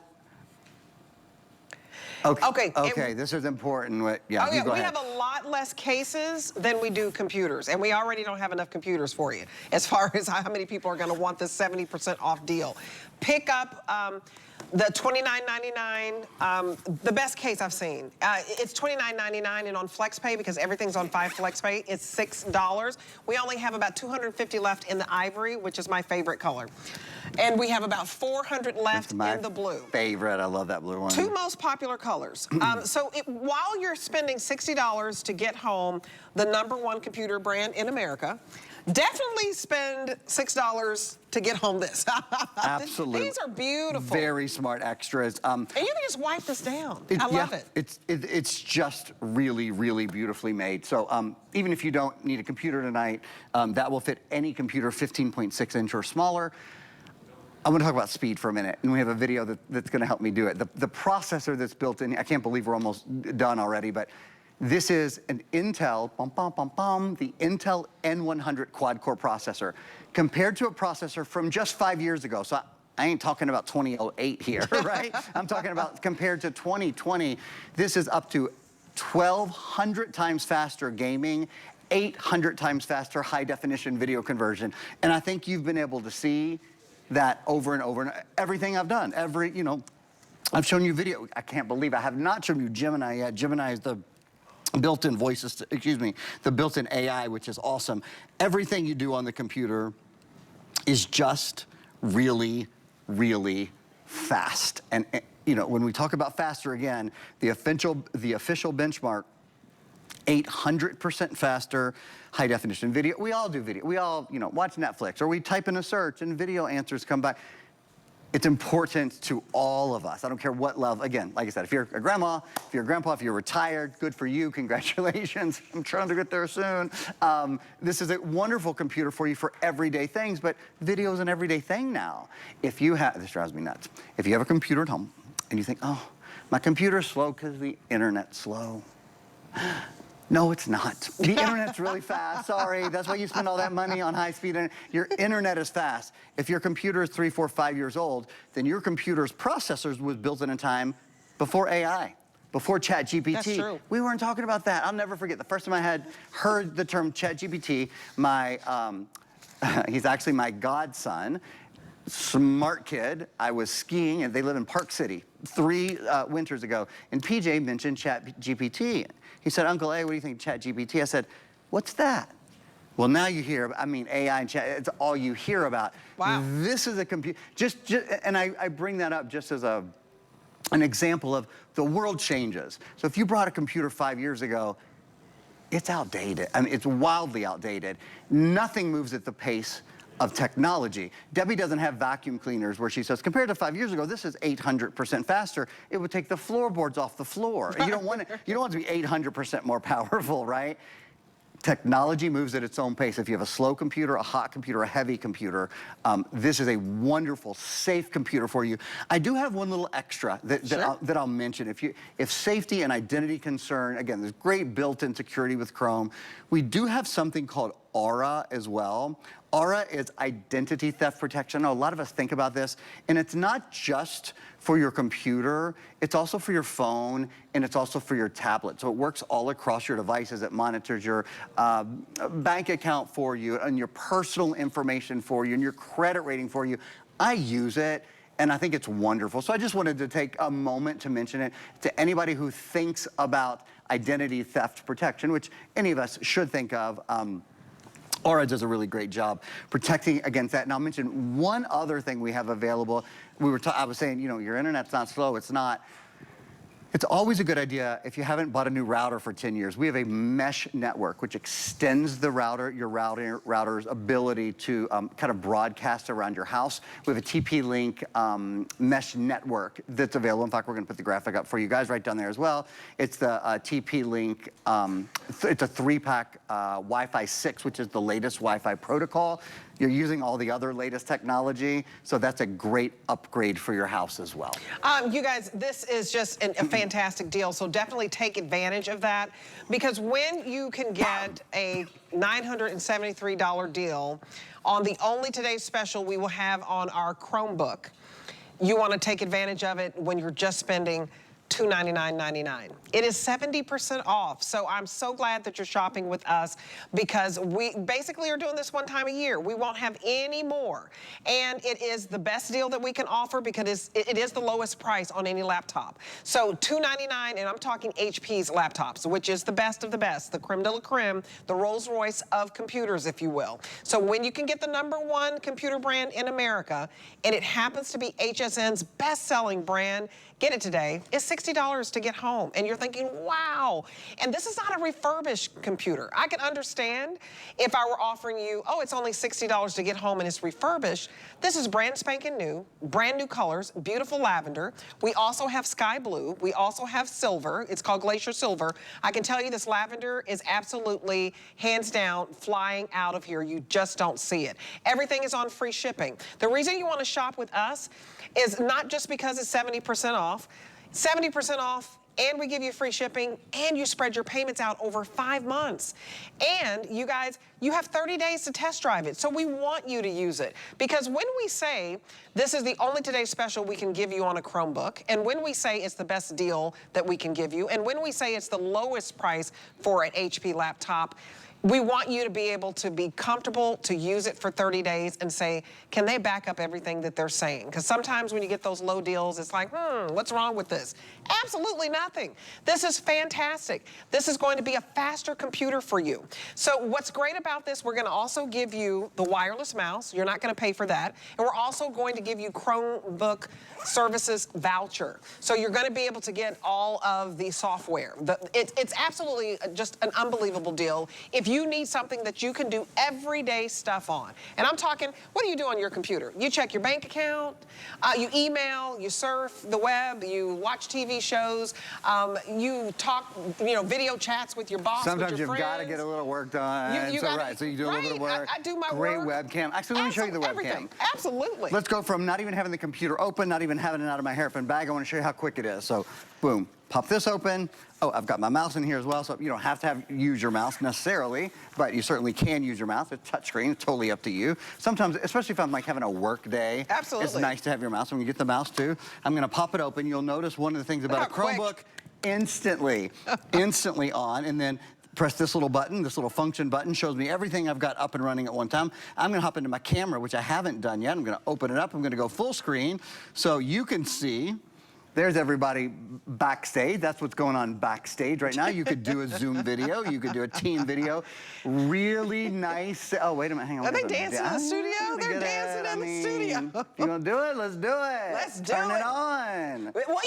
Okay, this is important. Yeah, we have a lot less cases than we do computers, and we already don't have enough computers for you as far as how many people are going to want this 70% off deal. Pick up the $29.99, the best case I've seen. It's $29.99, and on FlexPay, because everything's on 5 FlexPay, it's $6. We only have about 250 left in the ivory, which is my favorite color. And we have about 400 left in the blue. Favorite, I love that blue one. 2 most popular colors. So while you're spending $60 to get home the #1 computer brand in America, definitely spend $6 to get home this. Absolutely. These are beautiful. Very smart extras. And you can just wipe this down. I love it. It's just really, really beautifully made. So even if you don't need a computer tonight, that will fit any computer 15.6 inch or smaller. I want to talk about speed for a minute, and we have a video that's going to help me do it. The processor that's built in, I can't believe we're almost done already, but this is an Intel, the Intel N100 quad-core processor, compared to a processor from just 5 years ago. So I ain't talking about 2008 here, right? I'm talking about compared to 2020. This is up to 1,200 times faster gaming, 800 times faster high-definition video conversion. And I think you've been able to see that over and over, and everything I've done, I've shown you video. I can't believe I have not shown you Gemini yet. Gemini is the built-in voices, the built-in AI, which is awesome. Everything you do on the computer is just really, really fast. And when we talk about faster again, the official benchmark, 800% faster high definition video. We all do video. We all, watch Netflix, or we type in a search and video answers come back. It's important to all of us. I don't care what level. Again, like I said, if you're a grandma, if you're a grandpa, if you're retired, good for you, congratulations. I'm trying to get there soon. This is a wonderful computer for you for everyday things, but video is an everyday thing now. This drives me nuts. If you have a computer at home and you think, oh, my computer's slow because the internet's slow. No, it's not. The internet's really fast. Sorry, that's why you spend all that money on high-speed internet. Your internet is fast. If your computer is 3, 4, 5 years old, then your computer's processors was built in a time before AI, before ChatGPT. That's true. We weren't talking about that. I'll never forget the first time I had heard the term ChatGPT. He's actually my godson. Smart kid. I was skiing, and they live in Park City 3 winters ago, and PJ mentioned ChatGPT. He said, Uncle A, what do you think of ChatGPT? I said, what's that? Well, now you hear, AI and chat, it's all you hear about. Wow. This is a computer, and I bring that up just as an example of the world changes. So if you brought a computer 5 years ago, it's outdated. It's wildly outdated. Nothing moves at the pace of technology. Debbie doesn't have vacuum cleaners where she says, compared to 5 years ago, this is 800% faster. It would take the floorboards off the floor. You don't want it to be 800% more powerful, right? Technology moves at its own pace. If you have a slow computer, a hot computer, a heavy computer, this is a wonderful, safe computer for you. I do have one little extra that I'll mention. If safety and identity concern, again, there's great built-in security with Chrome. We do have something called Aura as well. Aura is identity theft protection. A lot of us think about this, and it's not just for your computer, it's also for your phone, and it's also for your tablet. So it works all across your devices. It monitors your bank account for you, and your personal information for you, and your credit rating for you. I use it, and I think it's wonderful. So I just wanted to take a moment to mention it to anybody who thinks about identity theft protection, which any of us should think of. Aura does a really great job protecting against that. And I'll mention one other thing we have available. I was saying, your internet's not slow. It's not. It's always a good idea if you haven't bought a new router for 10 years. We have a mesh network, which extends the router's ability to kind of broadcast around your house. We have a TP-Link mesh network that's available. In fact, we're going to put the graphic up for you guys right down there as well. It's the TP-Link, it's a 3-pack Wi-Fi 6, which is the latest Wi-Fi protocol. You're using all the other latest technology, so that's a great upgrade for your house as well. You guys, this is just a fantastic deal, so definitely take advantage of that, because when you can get a $973 deal on the only today's special we will have on our Chromebook, you want to take advantage of it when you're just spending $299.99. It is 70% off. So I'm so glad that you're shopping with us, because we basically are doing this one time a year. We won't have any more. And it is the best deal that we can offer, because it is the lowest price on any laptop. So $299, and I'm talking HP's laptops, which is the best of the best, the creme de la creme, the Rolls Royce of computers, if you will. So when you can get the #1 computer brand in America, and it happens to be HSN's best-selling brand, get it today. It's $60 to get home. And you're thinking, wow. And this is not a refurbished computer. I can understand if I were offering you, oh, it's only $60 to get home and it's refurbished. This is brand spanking new, brand new colors, beautiful lavender. We also have sky blue. We also have silver. It's called Glacier Silver. I can tell you this lavender is absolutely, hands down, flying out of here. You just don't see it. Everything is on free shipping. The reason you want to shop with us is not just because it's 70% off. 70% off, and we give you free shipping, and you spread your payments out over 5 months. And you guys, you have 30 days to test drive it. So we want you to use it. Because when we say this is the only Today Special we can give you on a Chromebook, and when we say it's the best deal that we can give you, and when we say it's the lowest price for an HP laptop, we want you to be able to be comfortable to use it for 30 days and say, can they back up everything that they're saying? Because sometimes when you get those low deals, it's like, what's wrong with this? Absolutely nothing. This is fantastic. This is going to be a faster computer for you. So what's great about this, we're going to also give you the wireless mouse. You're not going to pay for that. And we're also going to give you Chromebook services voucher. So you're going to be able to get all of the software. It's absolutely just an unbelievable deal. If you need something that you can do everyday stuff on, and I'm talking, what do you do on your computer? You check your bank account, you email, you surf the web, you watch TV shows, you talk, video chats with your boss, sometimes with your you've got to get a little work done. So you do a little bit of work. I do my Great work. webcam. Actually, let me show you the webcam. Everything. Absolutely. Let's go from not even having the computer open, not even having it out of my hairpin bag. I want to show you how quick it is. So, boom, pop this open. Oh, I've got my mouse in here as well, so you don't have to use your mouse necessarily, but you certainly can use your mouse. It's touchscreen, it's totally up to you. Sometimes, especially if I'm like having a work day, absolutely, it's nice to have your mouse. I'm gonna get the mouse too. I'm gonna pop it open. You'll notice one of the things about a Chromebook, instantly on, and then press this little button, this little function button, shows me everything I've got up and running at one time. I'm gonna hop into my camera, which I haven't done yet. I'm gonna open it up, I'm gonna go full screen, so you can see. There's everybody backstage. That's what's going on backstage right now. You could do a Zoom video. You could do a team video. Really nice. Oh, wait a minute. Hang on. Are they dancing in the studio? They're dancing in the studio. If you want to do it? Let's do it. Let's do it. Turn it on. Well,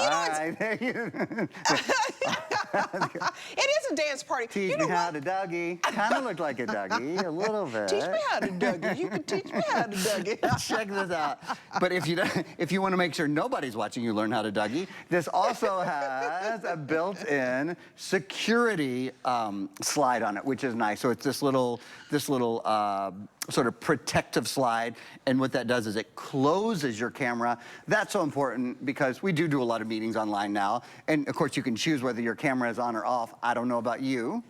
it is a dance party. Teach me how to Dougie. Kind of look like a Dougie, a little bit. Teach me how to Dougie. You can teach me how to Dougie. Check this out. But if you want to make sure nobody's watching you learn how to Dougie, this also has a built-in security slide on it, which is nice. So it's this little sort of protective slide, and what that does is it closes your camera. That's so important because we do a lot of meetings online now, and of course you can choose whether your camera is on or off. I don't know about you.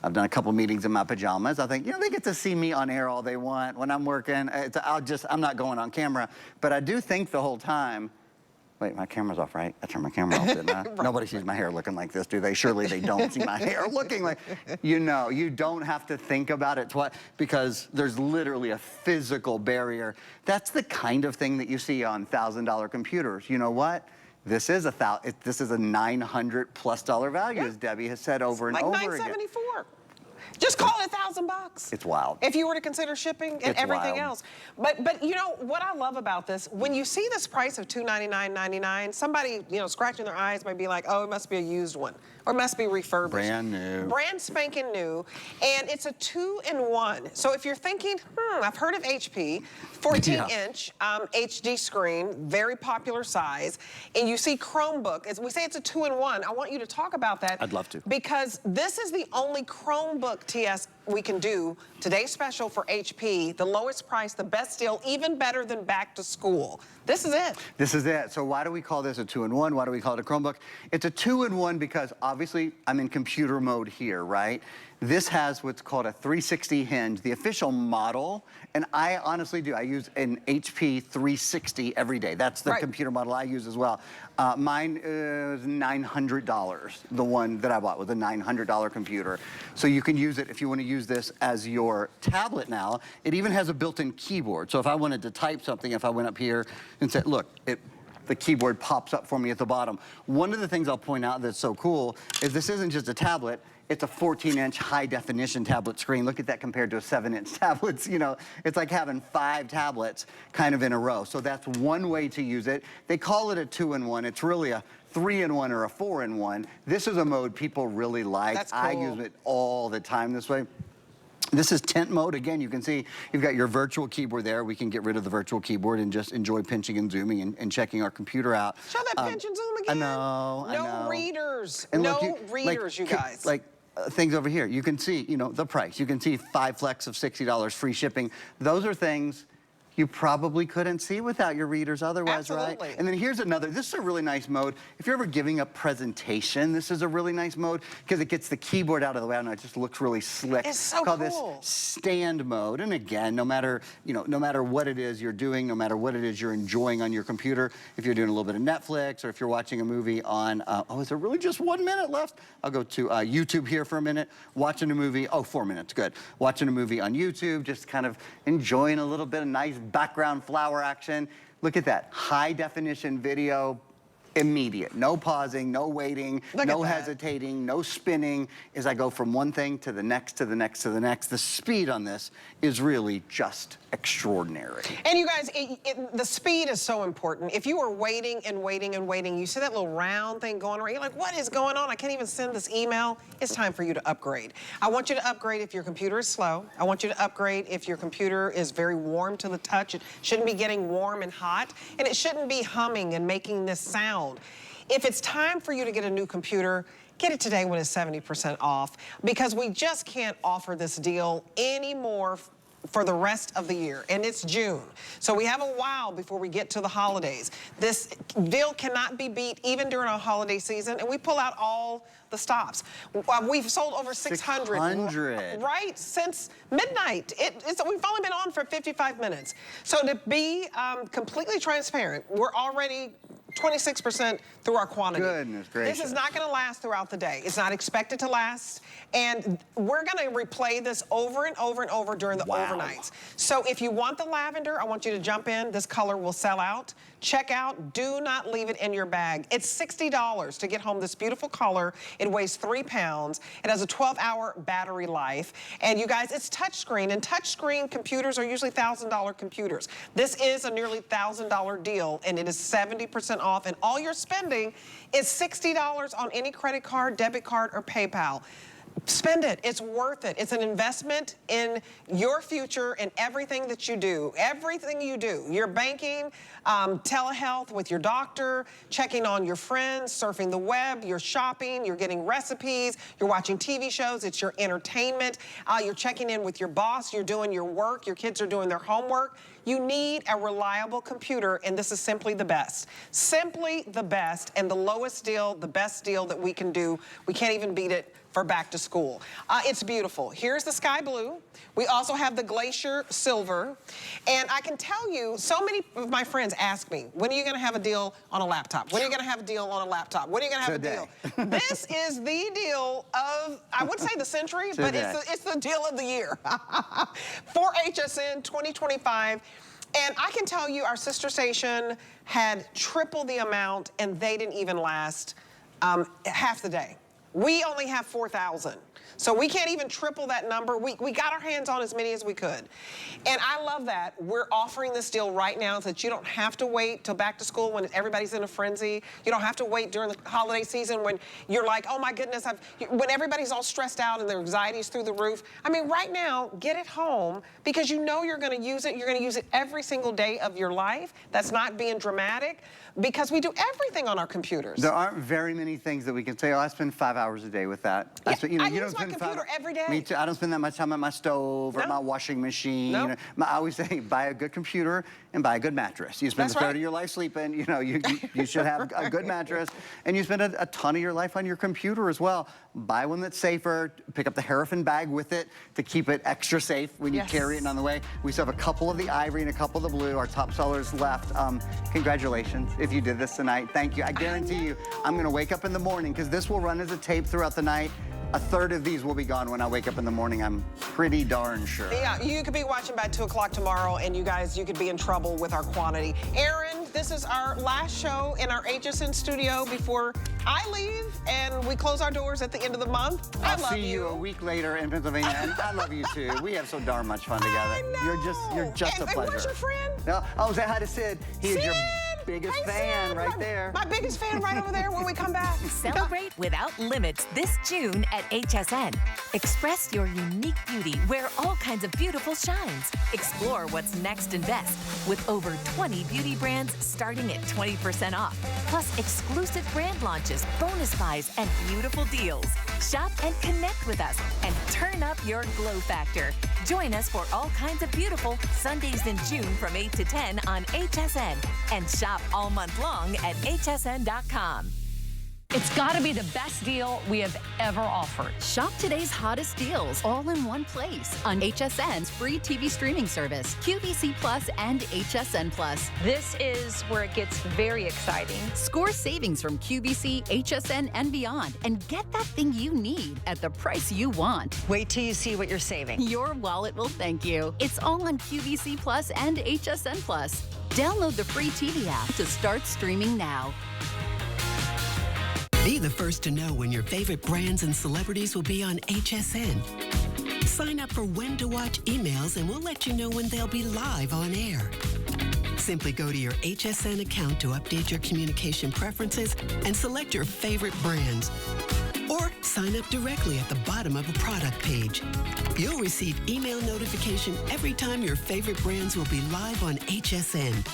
I've done a couple meetings in my pajamas. I think, they get to see me on air all they want. When I'm working, I'm not going on camera. But I do think the whole time, wait, my camera's off, right? I turned my camera off, didn't I? Right. Nobody sees my hair looking like this, do they? Surely they don't see my hair looking like, you don't have to think about it twice because there's literally a physical barrier. That's the kind of thing that you see on $1,000 computers. You know what? This is a $900+ value, as Debbie has said over and over again. Like $974. Just call it $1,000. It's wild. If you were to consider shipping and everything else. But what I love about this, when you see this price of $299.99, somebody, scratching their eyes might be like, oh, it must be a used one. Or it must be refurbished. Brand new. Brand spanking new. And it's a 2-in-1. So if you're thinking, I've heard of HP, 14-inch HD screen, very popular size, and you see Chromebook, as we say it's a 2-in-1, I want you to talk about that. I'd love to. Because this is the only Chromebook TS we can do. Today's special for HP, the lowest price, the best deal, even better than back to school. This is it. This is it. So why do we call this a 2-in-1? Why do we call it a Chromebook? It's a 2-in-1 because obviously I'm in computer mode here, right? This has what's called a 360 hinge, the official model, and I honestly do. I use an HP 360 every day. That's the computer model I use as well. Mine is $900. The one that I bought was a $900 computer. So you can use it if you want to use this as your tablet now. It even has a built-in keyboard. So if I wanted to type something, if I went up here and said, look, the keyboard pops up for me at the bottom. One of the things I'll point out that's so cool is this isn't just a tablet, it's a 14-inch high-definition tablet screen. Look at that compared to a 7-inch tablet. You know, it's like having 5 tablets kind of in a row. So that's one way to use it. They call it a 2-in-1. It's really a 3-in-1 or a 4-in-1. This is a mode people really like. That's cool. I use it all the time this way. This is tent mode. Again, you can see you've got your virtual keyboard there. We can get rid of the virtual keyboard and just enjoy pinching and zooming and checking our computer out. Show that pinch and zoom again. I know. No readers. And no look, readers, you guys. Things over here. You can see, you know, the price. You can see 5 flex of $60, free shipping. Those are things you probably couldn't see without your readers otherwise, Absolutely. right? And then here's another. This is a really nice mode. If you're ever giving a presentation, this is a really nice mode because it gets the keyboard out of the way. I don't know, it just looks really slick. It's so Call cool. this stand mode. And again, no matter what it is you're doing, no matter what it is you're enjoying on your computer, if you're doing a little bit of Netflix or if you're watching a movie on, oh, is there really just 1 minute left? I'll go to YouTube here for a minute, watching a movie. Oh, 4 minutes, good. Watching a movie on YouTube, just kind of enjoying a little bit of nice background flower action. Look at that, high definition video, immediate. No pausing, no waiting, no hesitating, no spinning as I go from one thing to the next, to the next, to the next. The speed on this is really just extraordinary. And you guys, the speed is so important. If you are waiting and waiting and waiting, you see that little round thing going around, you're like, what is going on? I can't even send this email. It's time for you to upgrade. I want you to upgrade if your computer is slow. I want you to upgrade if your computer is very warm to the touch. It shouldn't be getting warm and hot, and it shouldn't be humming and making this sound. If it's time for you to get a new computer, get it today when it's 70% off, because we just can't offer this deal anymore for the rest of the year, and it's June. So we have a while before we get to the holidays. This deal cannot be beat even during our holiday season, and we pull out all the stops. We've sold over 600. Right, since midnight. We've only been on for 55 minutes. So to be completely transparent, we're already 26% through our quantity. Goodness gracious. This is not going to last throughout the day. It's not expected to last. And we're going to replay this over and over and over during the overnights. So if you want the lavender, I want you to jump in. This color will sell out. Check out. Do not leave it in your bag. It's $60 to get home this beautiful color. It weighs 3 pounds. It has a 12-hour battery life. And you guys, it's touchscreen. And touchscreen computers are usually $1,000 computers. This is a nearly $1,000 deal, and it is 70% off. And all you're spending is $60 on any credit card, debit card, or PayPal. Spend it. It's worth it. It's an investment in your future and everything that you do. Everything you do. Your banking, telehealth with your doctor, checking on your friends, surfing the web, you're shopping, you're getting recipes, you're watching TV shows, it's your entertainment, you're checking in with your boss, you're doing your work, your kids are doing their homework. You need a reliable computer, and this is simply the best. Simply the best, and the lowest deal, the best deal that we can do. We can't even beat it for back to school. It's beautiful. Here's the sky blue. We also have the glacier silver. And I can tell you, so many of my friends ask me, when are you going to have a deal on a laptop? When are you going to have a deal on a laptop? When are you going to have a deal? This is the deal of, I would say the century, but it's the deal of the year. For HSN 2025. And I can tell you our sister station had triple the amount, and they didn't even last half the day. We only have 4,000. So we can't even triple that number. We got our hands on as many as we could. And I love that. We're offering this deal right now so that you don't have to wait till back to school when everybody's in a frenzy. You don't have to wait during the holiday season when you're like, oh my goodness, when everybody's all stressed out and their anxiety's through the roof. I mean, right now, get it home because you know you're going to use it. You're going to use it every single day of your life. That's not being dramatic because we do everything on our computers. There aren't very many things that we can say, oh, I spend 5 hours a day with that. Yeah, I use my computer every day. Me too. I don't spend that much time on my stove or my washing machine. No. I always say, buy a good computer and buy a good mattress. You spend a third of your life sleeping, you know, you should have a good mattress, and you spend a ton of your life on your computer as well. Buy one that's safer, pick up the Harrison bag with it to keep it extra safe when you carry it on the way. We still have a couple of the ivory and a couple of the blue, our top sellers left. Congratulations if you did this tonight. Thank you. I guarantee you, I'm gonna wake up in the morning because this will run as a tape throughout the night. a third of these will be gone when I wake up in the morning, I'm pretty darn sure. Yeah, you could be watching by 2 o'clock tomorrow, and you guys, you could be in trouble with our quantity. Aaron, this is our last show in our HSN studio before I leave, and we close our doors at the end of the month. I love you. I'll see you a week later in Pennsylvania, and I love you too. We have so darn much fun together. I know. You're just a and pleasure. where's your friend? No, I'll say hi to Sid. He is your Sid! biggest Hey, fan Sid, right there. My biggest fan right over there when we come back. Celebrate without limits this June at HSN. Express your unique beauty where all kinds of beautiful shines. Explore what's next and best with over 20 beauty brands starting at 20% off. Plus exclusive brand launches, bonus buys, and beautiful deals. Shop and connect with us and turn up your glow factor. Join us for all kinds of beautiful Sundays in June from 8 to 10 on HSN and shop all month long at hsn.com. It's got to be the best deal we have ever offered. Shop today's hottest deals all in one place on HSN's free TV streaming service, QVC Plus and HSN Plus. This is where it gets very exciting. Score savings from QVC, HSN, and beyond, and get that thing you need at the price you want. Wait till you see what you're saving. Your wallet will thank you. It's all on QVC Plus and HSN Plus. Download the free TV app to start streaming now. Be the first to know when your favorite brands and celebrities will be on HSN. Sign up for when to watch emails and we'll let you know when they'll be live on air. Simply go to your HSN account to update your communication preferences and select your favorite brands. Or sign up directly at the bottom of a product page. You'll receive email notification every time your favorite brands will be live on HSN.